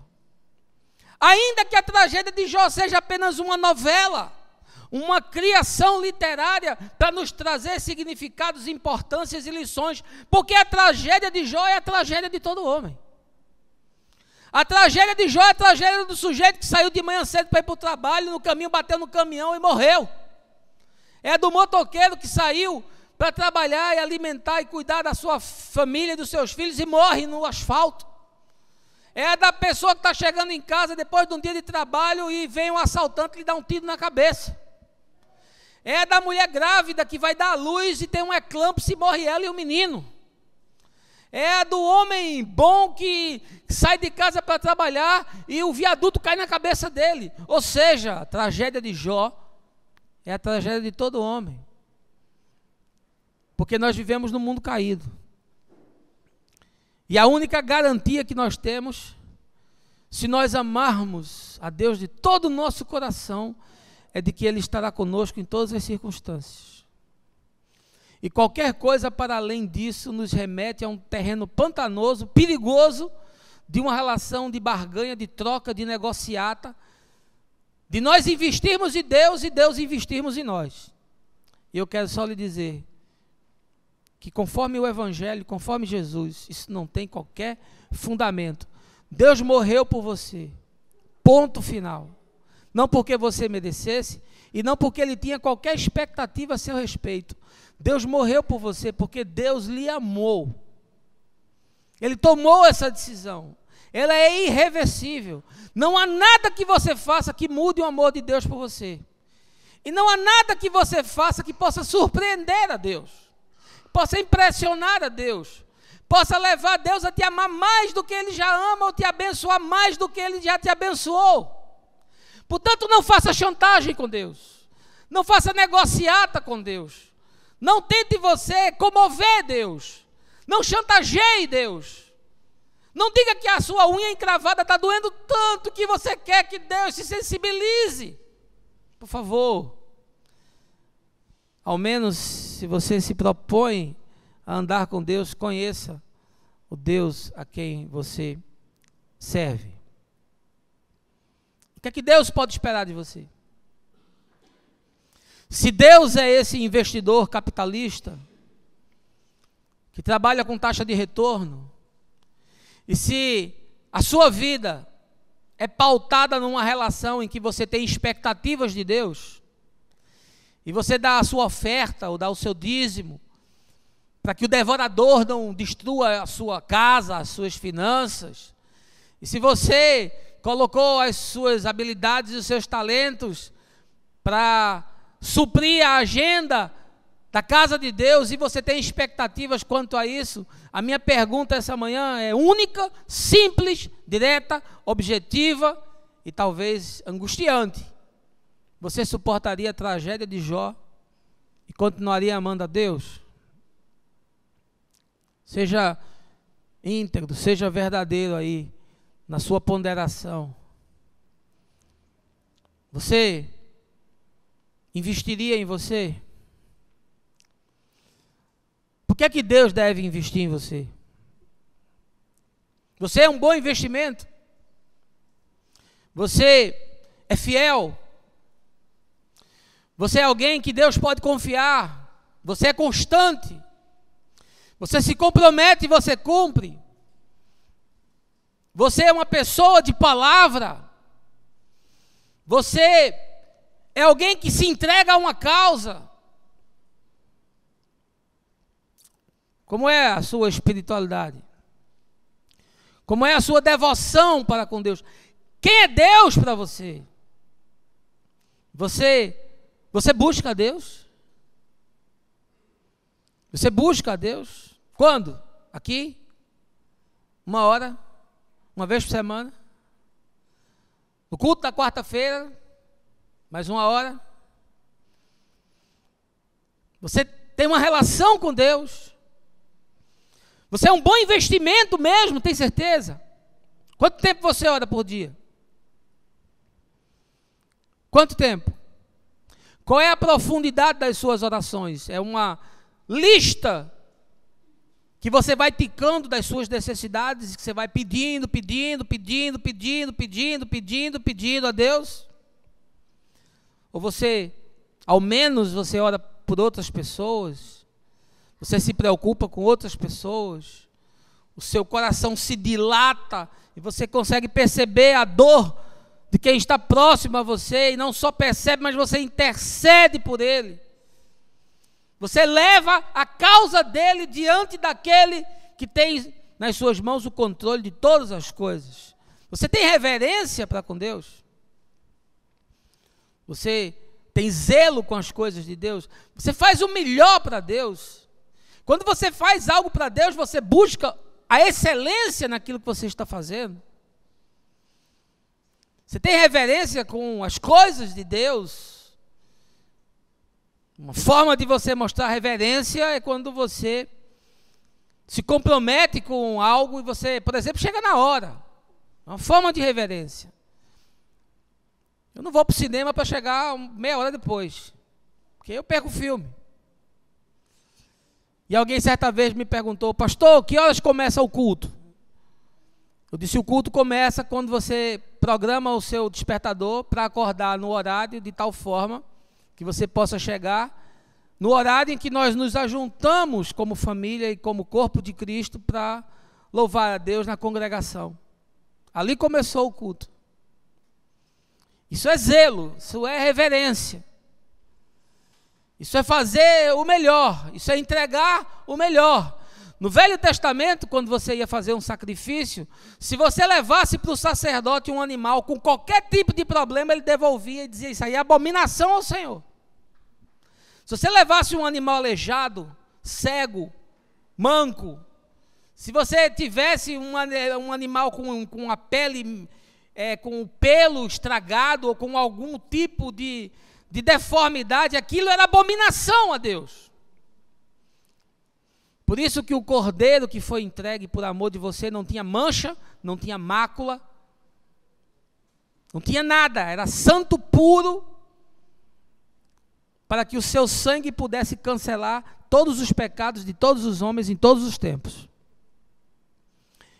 Ainda que a tragédia de Jó seja apenas uma novela, uma criação literária para nos trazer significados, importâncias e lições, porque a tragédia de Jó é a tragédia de todo homem. A tragédia de Jó é a tragédia do sujeito que saiu de manhã cedo para ir para o trabalho, no caminho bateu no caminhão e morreu. É do motoqueiro que saiu para trabalhar e alimentar e cuidar da sua família e dos seus filhos e morre no asfalto. É da pessoa que está chegando em casa depois de um dia de trabalho e vem um assaltante e lhe dá um tiro na cabeça. É da mulher grávida que vai dar à luz e tem um eclâmpsia e morre ela e o menino. É do homem bom que sai de casa para trabalhar e o viaduto cai na cabeça dele. Ou seja, a tragédia de Jó é a tragédia de todo homem. Porque nós vivemos num mundo caído. E a única garantia que nós temos, se nós amarmos a Deus de todo o nosso coração, é de que Ele estará conosco em todas as circunstâncias. E qualquer coisa para além disso nos remete a um terreno pantanoso, perigoso, de uma relação de barganha, de troca, de negociata, de nós investirmos em Deus e Deus investirmos em nós. E eu quero só lhe dizer que conforme o Evangelho, conforme Jesus, isso não tem qualquer fundamento. Deus morreu por você, ponto final. Não porque você merecesse e não porque Ele tinha qualquer expectativa a seu respeito. Deus morreu por você porque Deus lhe amou. Ele tomou essa decisão. Ela é irreversível. Não há nada que você faça que mude o amor de Deus por você. E não há nada que você faça que possa surpreender a Deus, possa impressionar a Deus, possa levar Deus a te amar mais do que Ele já ama ou te abençoar mais do que Ele já te abençoou. Portanto, não faça chantagem com Deus. Não faça negociata com Deus. Não tente você comover Deus. Não chantageie Deus. Não diga que a sua unha encravada está doendo tanto que você quer que Deus se sensibilize. Por favor. Ao menos, se você se propõe a andar com Deus, conheça o Deus a quem você serve. O que é que Deus pode esperar de você? Se Deus é esse investidor capitalista, que trabalha com taxa de retorno, e se a sua vida é pautada numa relação em que você tem expectativas de Deus, e você dá a sua oferta ou dá o seu dízimo, para que o devorador não destrua a sua casa, as suas finanças, e se você colocou as suas habilidades e os seus talentos para suprir a agenda da casa de Deus e você tem expectativas quanto a isso, a minha pergunta essa manhã é única, simples, direta, objetiva e talvez angustiante. Você suportaria a tragédia de Jó e continuaria amando a Deus? Seja íntegro, seja verdadeiro aí na sua ponderação. Você investiria em você? Por que é que Deus deve investir em você? Você é um bom investimento? Você é fiel? Você é alguém que Deus pode confiar? Você é constante? Você se compromete e você cumpre? Você é uma pessoa de palavra? Você é alguém que se entrega a uma causa? Como é a sua espiritualidade? Como é a sua devoção para com Deus? Quem é Deus para você? Você busca a Deus? Você busca a Deus? Quando? Aqui? 1 hora? Uma vez por semana? No culto da quarta-feira? Mais 1 hora? Você tem uma relação com Deus? Você é um bom investimento mesmo, tem certeza? Quanto tempo você ora por dia? Quanto tempo? Qual é a profundidade das suas orações? É uma lista que você vai ticando das suas necessidades, que você vai pedindo a Deus? Ou você, ao menos você ora por outras pessoas? Você se preocupa com outras pessoas? O seu coração se dilata e você consegue perceber a dor de quem está próximo a você, e não só percebe, mas você intercede por ele. Você leva a causa dele diante daquele que tem nas suas mãos o controle de todas as coisas. Você tem reverência para com Deus? Você tem zelo com as coisas de Deus? Você faz o melhor para Deus? Quando você faz algo para Deus, você busca a excelência naquilo que você está fazendo? Você tem reverência com as coisas de Deus? Uma forma de você mostrar reverência é quando você se compromete com algo e você, por exemplo, chega na hora. É uma forma de reverência. Eu não vou para o cinema para chegar meia hora depois, porque eu perco o filme. E alguém certa vez me perguntou: pastor, que horas começa o culto? Eu disse: o culto começa quando você programa o seu despertador para acordar no horário, de tal forma que você possa chegar no horário em que nós nos ajuntamos como família e como corpo de Cristo para louvar a Deus na congregação. Ali começou o culto. Isso é zelo, isso é reverência. Isso é fazer o melhor, isso é entregar o melhor. No Velho Testamento, quando você ia fazer um sacrifício, se você levasse para o sacerdote um animal com qualquer tipo de problema, ele devolvia e dizia: isso aí é abominação ao Senhor. Se você levasse um animal aleijado, cego, manco, se você tivesse um animal com a pele, com o pelo estragado ou com algum tipo de deformidade, aquilo era abominação a Deus. Por isso que o cordeiro que foi entregue por amor de você não tinha mancha, não tinha mácula, não tinha nada, era santo puro, para que o seu sangue pudesse cancelar todos os pecados de todos os homens em todos os tempos.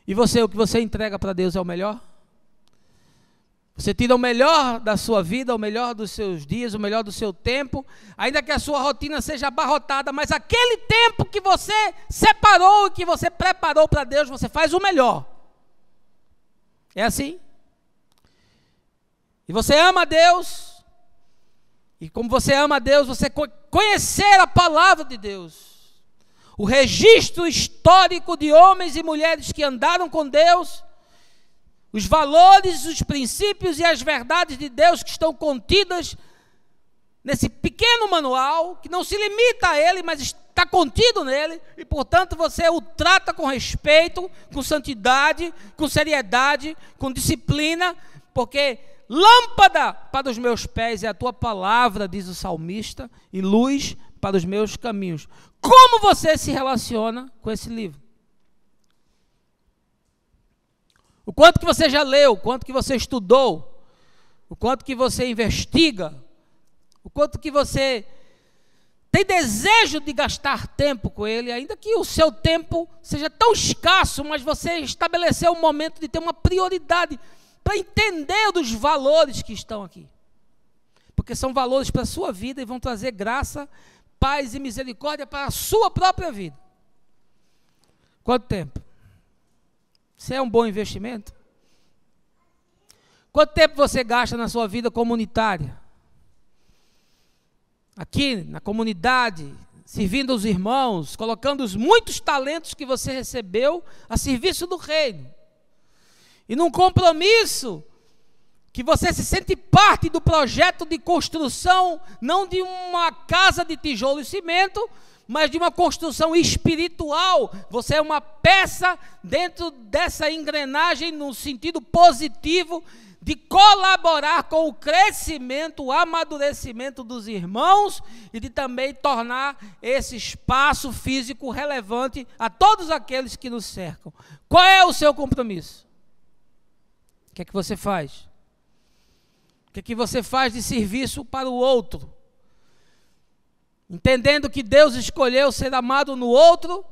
E você, o que você entrega para Deus é o melhor? Você tira o melhor da sua vida, o melhor dos seus dias, o melhor do seu tempo, ainda que a sua rotina seja abarrotada, mas aquele tempo que você separou e que você preparou para Deus, você faz o melhor. É assim? E você ama a Deus, e como você ama a Deus, você conhecer a palavra de Deus, o registro histórico de homens e mulheres que andaram com Deus, os valores, os princípios e as verdades de Deus que estão contidas nesse pequeno manual, que não se limita a ele, mas está contido nele, e portanto você o trata com respeito, com santidade, com seriedade, com disciplina, porque lâmpada para os meus pés é a tua palavra, diz o salmista, e luz para os meus caminhos. Como você se relaciona com esse livro? O quanto que você já leu, o quanto que você estudou, o quanto que você investiga, o quanto que você tem desejo de gastar tempo com ele, ainda que o seu tempo seja tão escasso, mas você estabeleceu um momento de ter uma prioridade para entender dos valores que estão aqui. Porque são valores para a sua vida e vão trazer graça, paz e misericórdia para a sua própria vida. Quanto tempo? Isso é um bom investimento? Quanto tempo você gasta na sua vida comunitária? Aqui, na comunidade, servindo os irmãos, colocando os muitos talentos que você recebeu a serviço do reino. E num compromisso que você se sente parte do projeto de construção, não de uma casa de tijolo e cimento, mas de uma construção espiritual. Você é uma peça dentro dessa engrenagem no sentido positivo de colaborar com o crescimento, o amadurecimento dos irmãos e de também tornar esse espaço físico relevante a todos aqueles que nos cercam. Qual é o seu compromisso? O que é que você faz? O que é que você faz de serviço para o outro? Entendendo que Deus escolheu ser amado no outro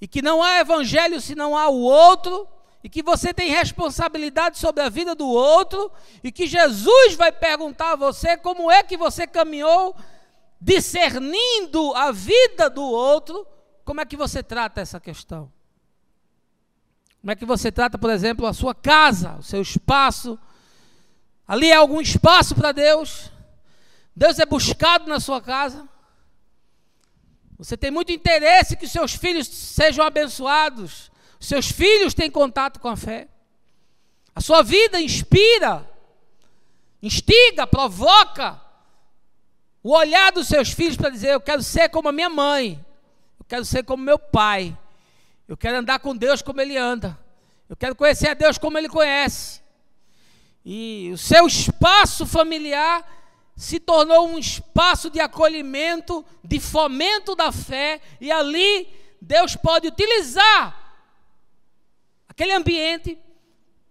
e que não há evangelho se não há o outro, e que você tem responsabilidade sobre a vida do outro, e que Jesus vai perguntar a você como é que você caminhou discernindo a vida do outro. Como é que você trata essa questão? Como é que você trata, por exemplo, a sua casa, o seu espaço? Ali é algum espaço para Deus? Deus é buscado na sua casa? Você tem muito interesse que seus filhos sejam abençoados? Seus filhos têm contato com a fé? A sua vida inspira, instiga, provoca o olhar dos seus filhos para dizer: eu quero ser como a minha mãe, eu quero ser como meu pai, eu quero andar com Deus como Ele anda, eu quero conhecer a Deus como Ele conhece. E o seu espaço familiar se tornou um espaço de acolhimento, de fomento da fé, e ali Deus pode utilizar aquele ambiente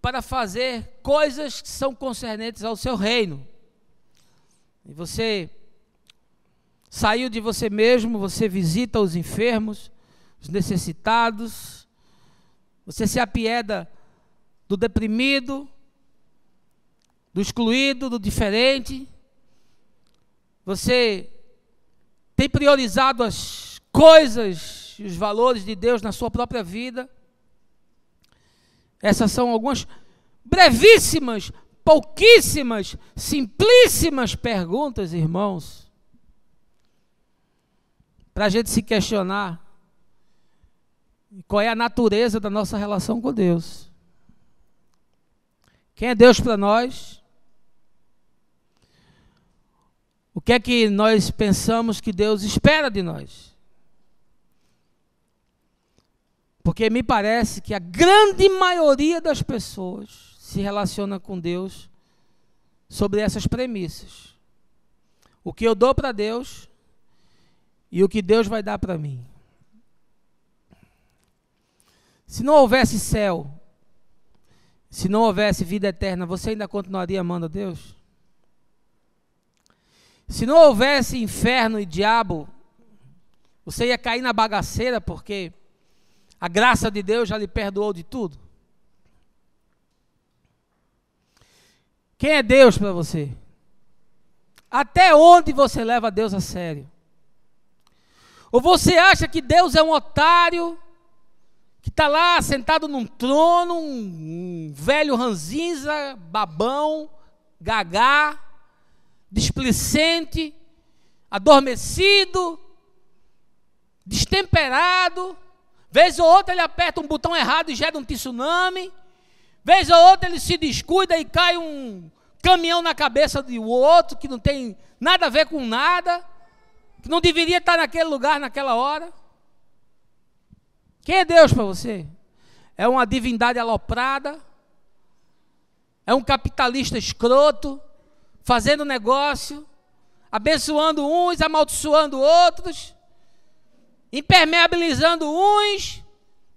para fazer coisas que são concernentes ao seu reino. E você saiu de você mesmo, você visita os enfermos, os necessitados, você se apieda do deprimido, do excluído, do diferente. Você tem priorizado as coisas e os valores de Deus na sua própria vida. Essas são algumas brevíssimas, pouquíssimas, simplíssimas perguntas, irmãos, para a gente se questionar qual é a natureza da nossa relação com Deus. Quem é Deus para nós? O que é que nós pensamos que Deus espera de nós? Porque me parece que a grande maioria das pessoas se relaciona com Deus sobre essas premissas. O que eu dou para Deus e o que Deus vai dar para mim. Se não houvesse céu, se não houvesse vida eterna, você ainda continuaria amando a Deus? Se não houvesse inferno e diabo, você ia cair na bagaceira porque a graça de Deus já lhe perdoou de tudo? Quem é Deus para você? Até onde você leva Deus a sério? Ou você acha que Deus é um otário, que está lá sentado num trono, um velho ranzinza, babão, gagá, displicente, adormecido, destemperado? Vez ou outra ele aperta um botão errado e gera um tsunami. Vez ou outra ele se descuida e cai um caminhão na cabeça do outro, que não tem nada a ver com nada, que não deveria estar naquele lugar, naquela hora. Quem é Deus para você? É uma divindade aloprada? É um capitalista escroto, fazendo negócio, abençoando uns, amaldiçoando outros, impermeabilizando uns,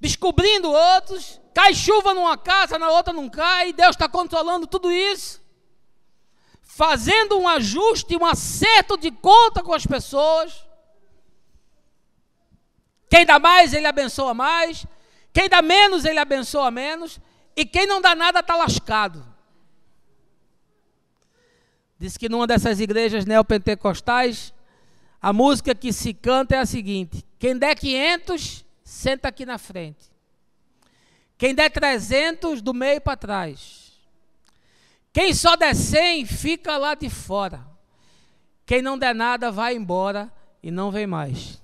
descobrindo outros? Cai chuva numa casa, na outra não cai, e Deus está controlando tudo isso, fazendo um ajuste, um acerto de conta com as pessoas. Quem dá mais, Ele abençoa mais. Quem dá menos, Ele abençoa menos. E quem não dá nada está lascado. Diz que numa dessas igrejas neopentecostais, a música que se canta é a seguinte: quem der 500, senta aqui na frente. Quem der 300, do meio para trás. Quem só der 100, fica lá de fora. Quem não der nada, vai embora e não vem mais.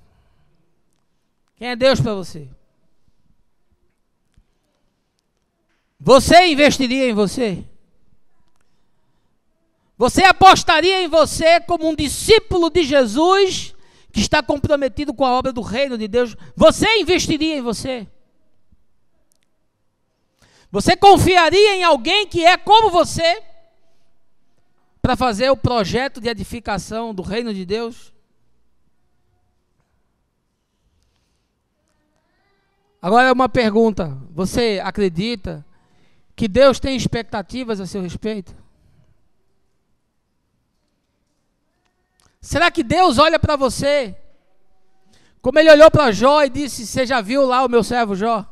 Quem é Deus para você? Você investiria em você? Você apostaria em você como um discípulo de Jesus que está comprometido com a obra do reino de Deus? Você investiria em você? Você confiaria em alguém que é como você para fazer o projeto de edificação do reino de Deus? Agora uma pergunta: você acredita que Deus tem expectativas a seu respeito? Será que Deus olha para você como Ele olhou para Jó e disse: você já viu lá o meu servo Jó?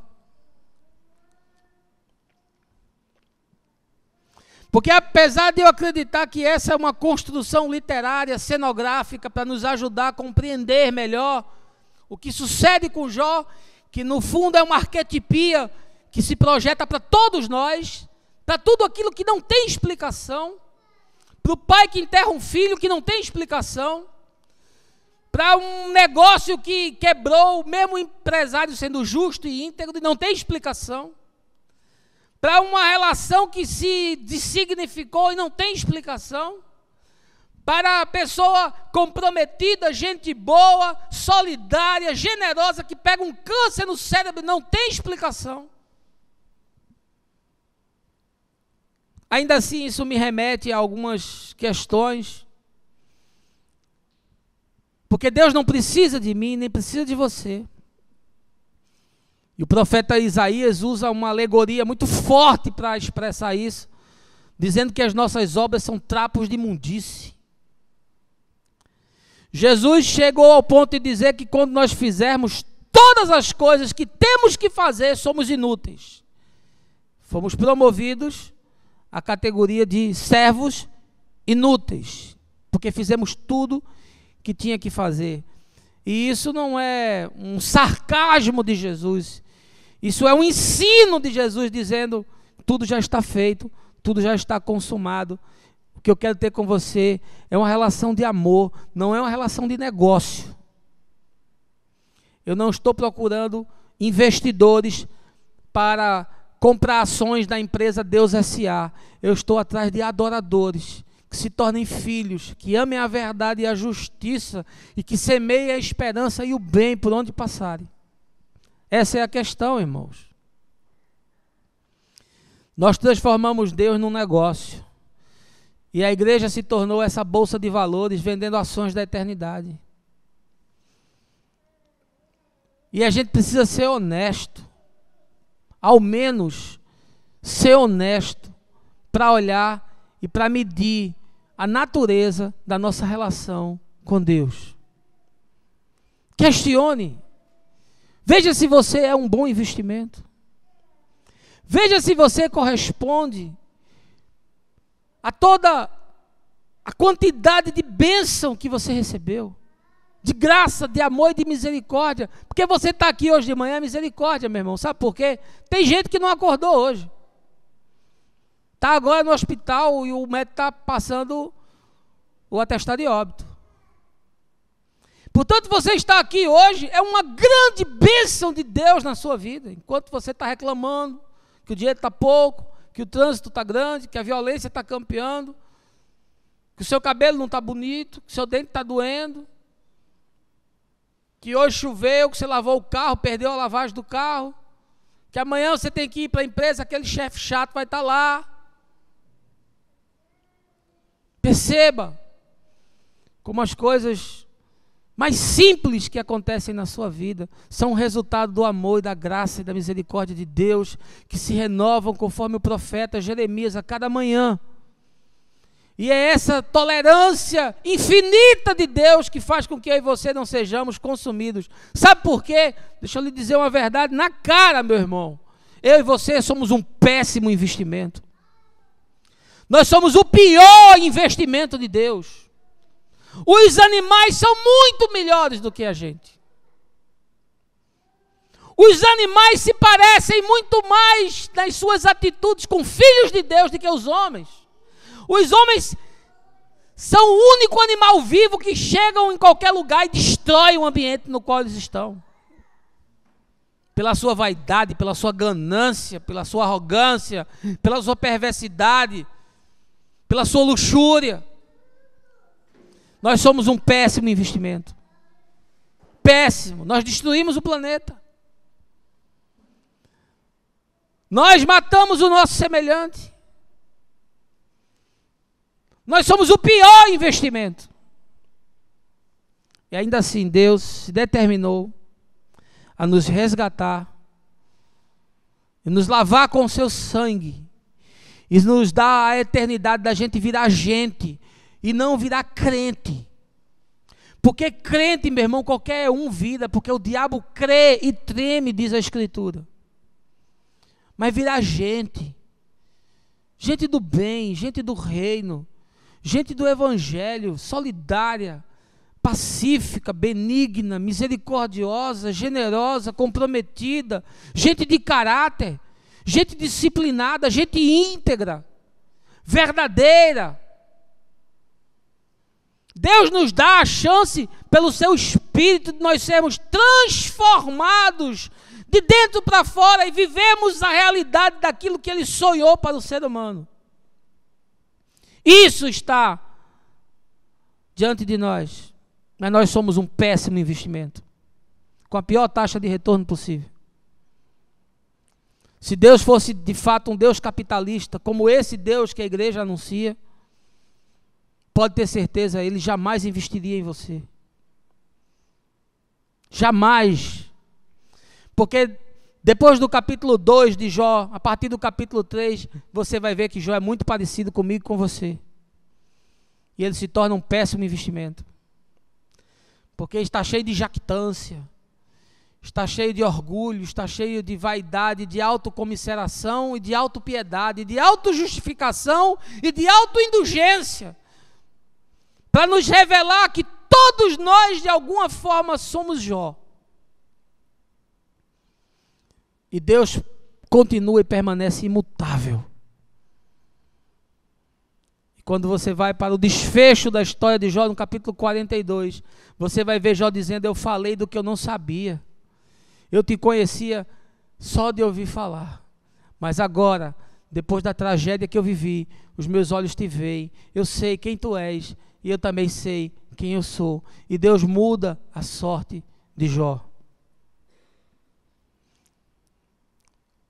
Porque apesar de eu acreditar que essa é uma construção literária, cenográfica, para nos ajudar a compreender melhor o que sucede com Jó, que no fundo é uma arquetipia que se projeta para todos nós, para tudo aquilo que não tem explicação, para o pai que enterra um filho que não tem explicação, para um negócio que quebrou, mesmo o empresário sendo justo e íntegro, e não tem explicação, para uma relação que se dessignificou e não tem explicação, para a pessoa comprometida, gente boa, solidária, generosa, que pega um câncer no cérebro e não tem explicação. Ainda assim, isso me remete a algumas questões, porque Deus não precisa de mim, nem precisa de você. E o profeta Isaías usa uma alegoria muito forte para expressar isso, dizendo que as nossas obras são trapos de imundície. Jesus chegou ao ponto de dizer que quando nós fizermos todas as coisas que temos que fazer, somos inúteis. Fomos promovidos à categoria de servos inúteis, porque fizemos tudo que tinha que fazer. E isso não é um sarcasmo de Jesus, isso é um ensino de Jesus dizendo: tudo já está feito, tudo já está consumado. O que eu quero ter com você é uma relação de amor, não é uma relação de negócio. Eu não estou procurando investidores para comprar ações da empresa Deus S.A. Eu estou atrás de adoradores que se tornem filhos, que amem a verdade e a justiça e que semeiem a esperança e o bem por onde passarem. Essa é a questão, irmãos. Nós transformamos Deus num negócio. E a igreja se tornou essa bolsa de valores, vendendo ações da eternidade. E a gente precisa ser honesto. Ao menos ser honesto para olhar e para medir a natureza da nossa relação com Deus. Questione. Veja se você é um bom investimento. Veja se você corresponde a toda a quantidade de bênção que você recebeu, de graça, de amor e de misericórdia. Porque você está aqui hoje de manhã, é misericórdia, meu irmão. Sabe por quê? Tem gente que não acordou hoje. Está agora no hospital e o médico está passando o atestado de óbito. Portanto, você está aqui hoje é uma grande bênção de Deus na sua vida. Enquanto você está reclamando que o dinheiro está pouco, que o trânsito está grande, que a violência está campeando, que o seu cabelo não está bonito, que o seu dente está doendo, que hoje choveu, que você lavou o carro, perdeu a lavagem do carro, que amanhã você tem que ir para a empresa, aquele chefe chato vai estar lá. Perceba como as coisas mais simples que acontecem na sua vida são o resultado do amor e da graça e da misericórdia de Deus, que se renovam conforme o profeta Jeremias a cada manhã. E é essa tolerância infinita de Deus que faz com que eu e você não sejamos consumidos. Sabe por quê? Deixa eu lhe dizer uma verdade na cara, meu irmão. Eu e você somos um péssimo investimento. Nós somos o pior investimento de Deus. Os animais são muito melhores do que a gente. Os animais se parecem muito mais nas suas atitudes com filhos de Deus do que os homens. Os homens são o único animal vivo que chegam em qualquer lugar e destroem o ambiente no qual eles estão. pela sua vaidade, pela sua ganância, pela sua arrogância, pela sua perversidade, pela sua luxúria. Nós somos um péssimo investimento. Péssimo. Nós destruímos o planeta. Nós matamos o nosso semelhante. Nós somos o pior investimento. E ainda assim Deus se determinou a nos resgatar e nos lavar com o seu sangue e nos dar a eternidade da gente virar gente e não virar crente. Porque crente, meu irmão, qualquer um vira, porque o diabo crê e treme, diz a Escritura. Mas virar gente, gente do bem, gente do reino, gente do evangelho, solidária, pacífica, benigna, misericordiosa, generosa, comprometida, gente de caráter, gente disciplinada, gente íntegra, verdadeira. Deus nos dá a chance, pelo seu Espírito, de nós sermos transformados de dentro para fora e vivemos a realidade daquilo que Ele sonhou para o ser humano. Isso está diante de nós, mas nós somos um péssimo investimento, com a pior taxa de retorno possível. Se Deus fosse de fato um Deus capitalista, como esse Deus que a igreja anuncia, pode ter certeza, Ele jamais investiria em você. Jamais. Porque depois do capítulo 2 de Jó, a partir do capítulo 3, você vai ver que Jó é muito parecido comigo e com você. E ele se torna um péssimo investimento. Porque está cheio de jactância, está cheio de orgulho, está cheio de vaidade, de autocomiseração e de autopiedade, de autojustificação e de autoindulgência. Para nos revelar que todos nós, de alguma forma, somos Jó. E Deus continua e permanece imutável. E quando você vai para o desfecho da história de Jó, no capítulo 42, você vai ver Jó dizendo: eu falei do que eu não sabia. Eu te conhecia só de ouvir falar. Mas agora, depois da tragédia que eu vivi, os meus olhos te veem. Eu sei quem tu és e eu também sei quem eu sou. E Deus muda a sorte de Jó.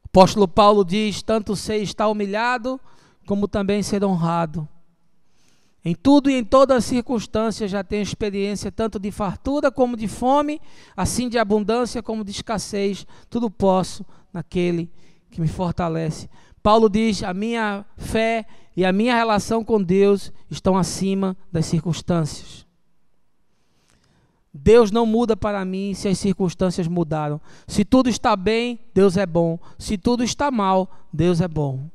O apóstolo Paulo diz: tanto sei estar humilhado, como também ser honrado. Em tudo e em todas as circunstâncias já tenho experiência tanto de fartura como de fome, assim de abundância como de escassez. Tudo posso naquele que me fortalece. Paulo diz: a minha fé e a minha relação com Deus estão acima das circunstâncias. Deus não muda para mim se as circunstâncias mudaram. Se tudo está bem, Deus é bom. Se tudo está mal, Deus é bom.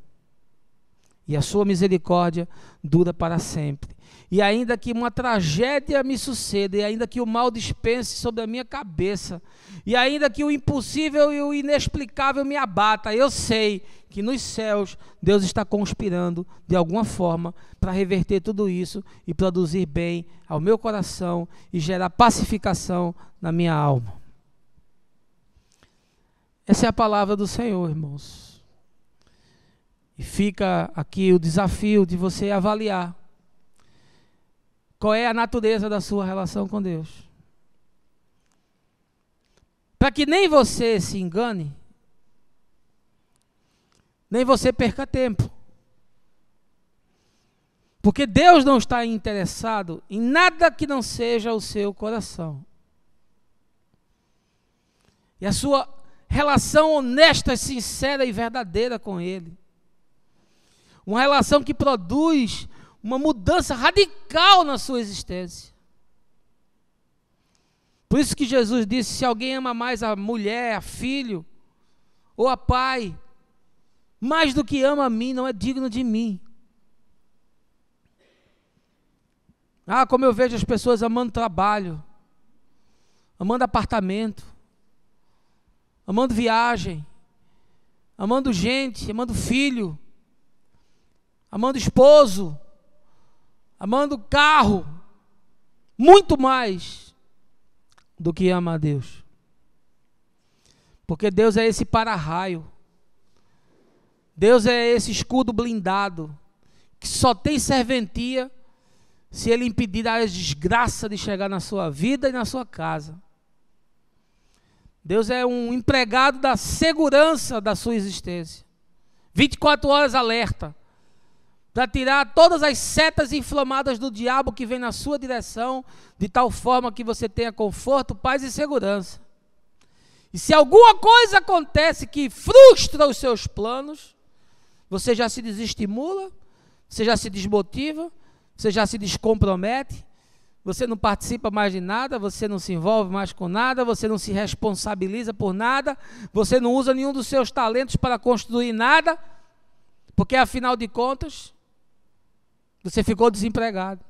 E a sua misericórdia dura para sempre. E ainda que uma tragédia me suceda, e ainda que o mal despense sobre a minha cabeça, e ainda que o impossível e o inexplicável me abata, eu sei que nos céus Deus está conspirando de alguma forma para reverter tudo isso e produzir bem ao meu coração e gerar pacificação na minha alma. Essa é a palavra do Senhor, irmãos. E fica aqui o desafio de você avaliar qual é a natureza da sua relação com Deus. Para que nem você se engane, nem você perca tempo. Porque Deus não está interessado em nada que não seja o seu coração. E a sua relação honesta, sincera e verdadeira com Ele. Uma relação que produz uma mudança radical na sua existência. Por isso que Jesus disse: se alguém ama mais a mulher, a filho ou a pai, mais do que ama a mim, não é digno de mim. Ah, como eu vejo as pessoas amando trabalho, amando apartamento, amando viagem, amando gente, amando filho, amando esposo, amando carro, muito mais do que ama a Deus. Porque Deus é esse para-raio. Deus é esse escudo blindado, que só tem serventia se Ele impedir a desgraça de chegar na sua vida e na sua casa. Deus é um empregado da segurança da sua existência. 24 horas alerta, para tirar todas as setas inflamadas do diabo que vem na sua direção, de tal forma que você tenha conforto, paz e segurança. E se alguma coisa acontece que frustra os seus planos, você já se desestimula, você já se desmotiva, você já se descompromete, você não participa mais de nada, você não se envolve mais com nada, você não se responsabiliza por nada, você não usa nenhum dos seus talentos para construir nada, porque afinal de contas, você ficou desempregado.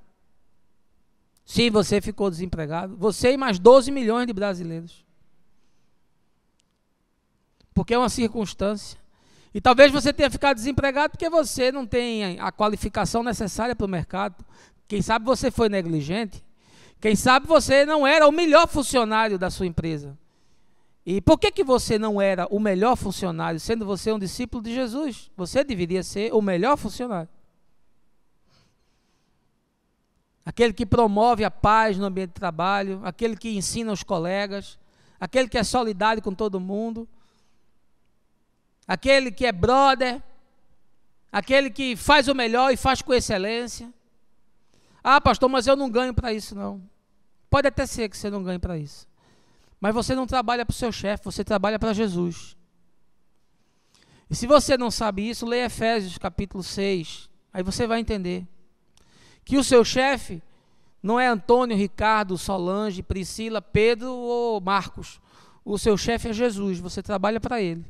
Sim, você ficou desempregado, você e mais 12 milhões de brasileiros. Porque é uma circunstância. E talvez você tenha ficado desempregado porque você não tem a qualificação necessária para o mercado. Quem sabe você foi negligente. Quem sabe você não era o melhor funcionário da sua empresa. E por que você não era o melhor funcionário, sendo você um discípulo de Jesus? Você deveria ser o melhor funcionário. Aquele que promove a paz no ambiente de trabalho, aquele que ensina os colegas, aquele que é solidário com todo mundo, aquele que é brother, aquele que faz o melhor e faz com excelência. Ah, pastor, mas eu não ganho para isso não. Pode até ser que você não ganhe para isso, mas você não trabalha para o seu chefe, você trabalha para Jesus. E se você não sabe isso, leia Efésios capítulo 6, aí você vai entender que o seu chefe não é Antônio, Ricardo, Solange, Priscila, Pedro ou Marcos. O seu chefe é Jesus, você trabalha para Ele.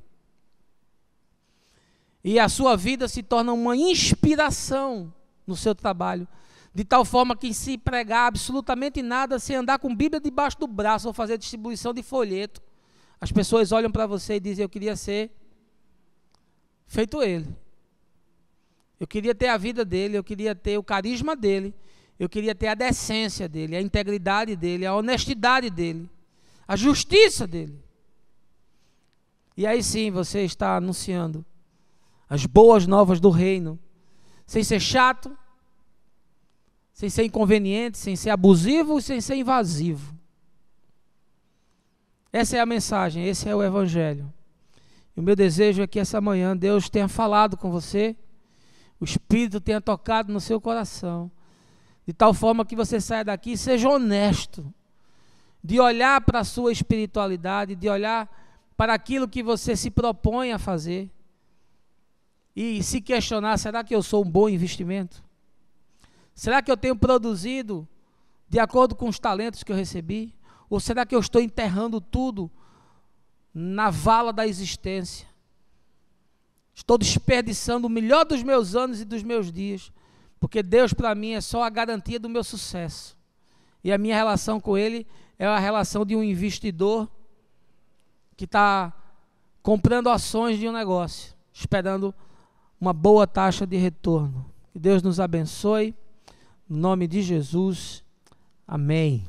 E a sua vida se torna uma inspiração no seu trabalho, de tal forma que se pregar absolutamente nada, sem andar com Bíblia debaixo do braço ou fazer distribuição de folheto, as pessoas olham para você e dizem: eu queria ser feito ele. Eu queria ter a vida dele, eu queria ter o carisma dele, eu queria ter a decência dele, a integridade dele, a honestidade dele, a justiça dele. E aí sim você está anunciando as boas novas do reino, sem ser chato, sem ser inconveniente, sem ser abusivo e sem ser invasivo. Essa é a mensagem, esse é o Evangelho. E o meu desejo é que essa manhã Deus tenha falado com você, o Espírito tenha tocado no seu coração, de tal forma que você saia daqui e seja honesto, de olhar para a sua espiritualidade, de olhar para aquilo que você se propõe a fazer, e se questionar: será que eu sou um bom investimento? Será que eu tenho produzido de acordo com os talentos que eu recebi? Ou será que eu estou enterrando tudo na vala da existência? Estou desperdiçando o melhor dos meus anos e dos meus dias, porque Deus para mim é só a garantia do meu sucesso. E a minha relação com Ele é a relação de um investidor que está comprando ações de um negócio, esperando uma boa taxa de retorno. Que Deus nos abençoe, no nome de Jesus, amém.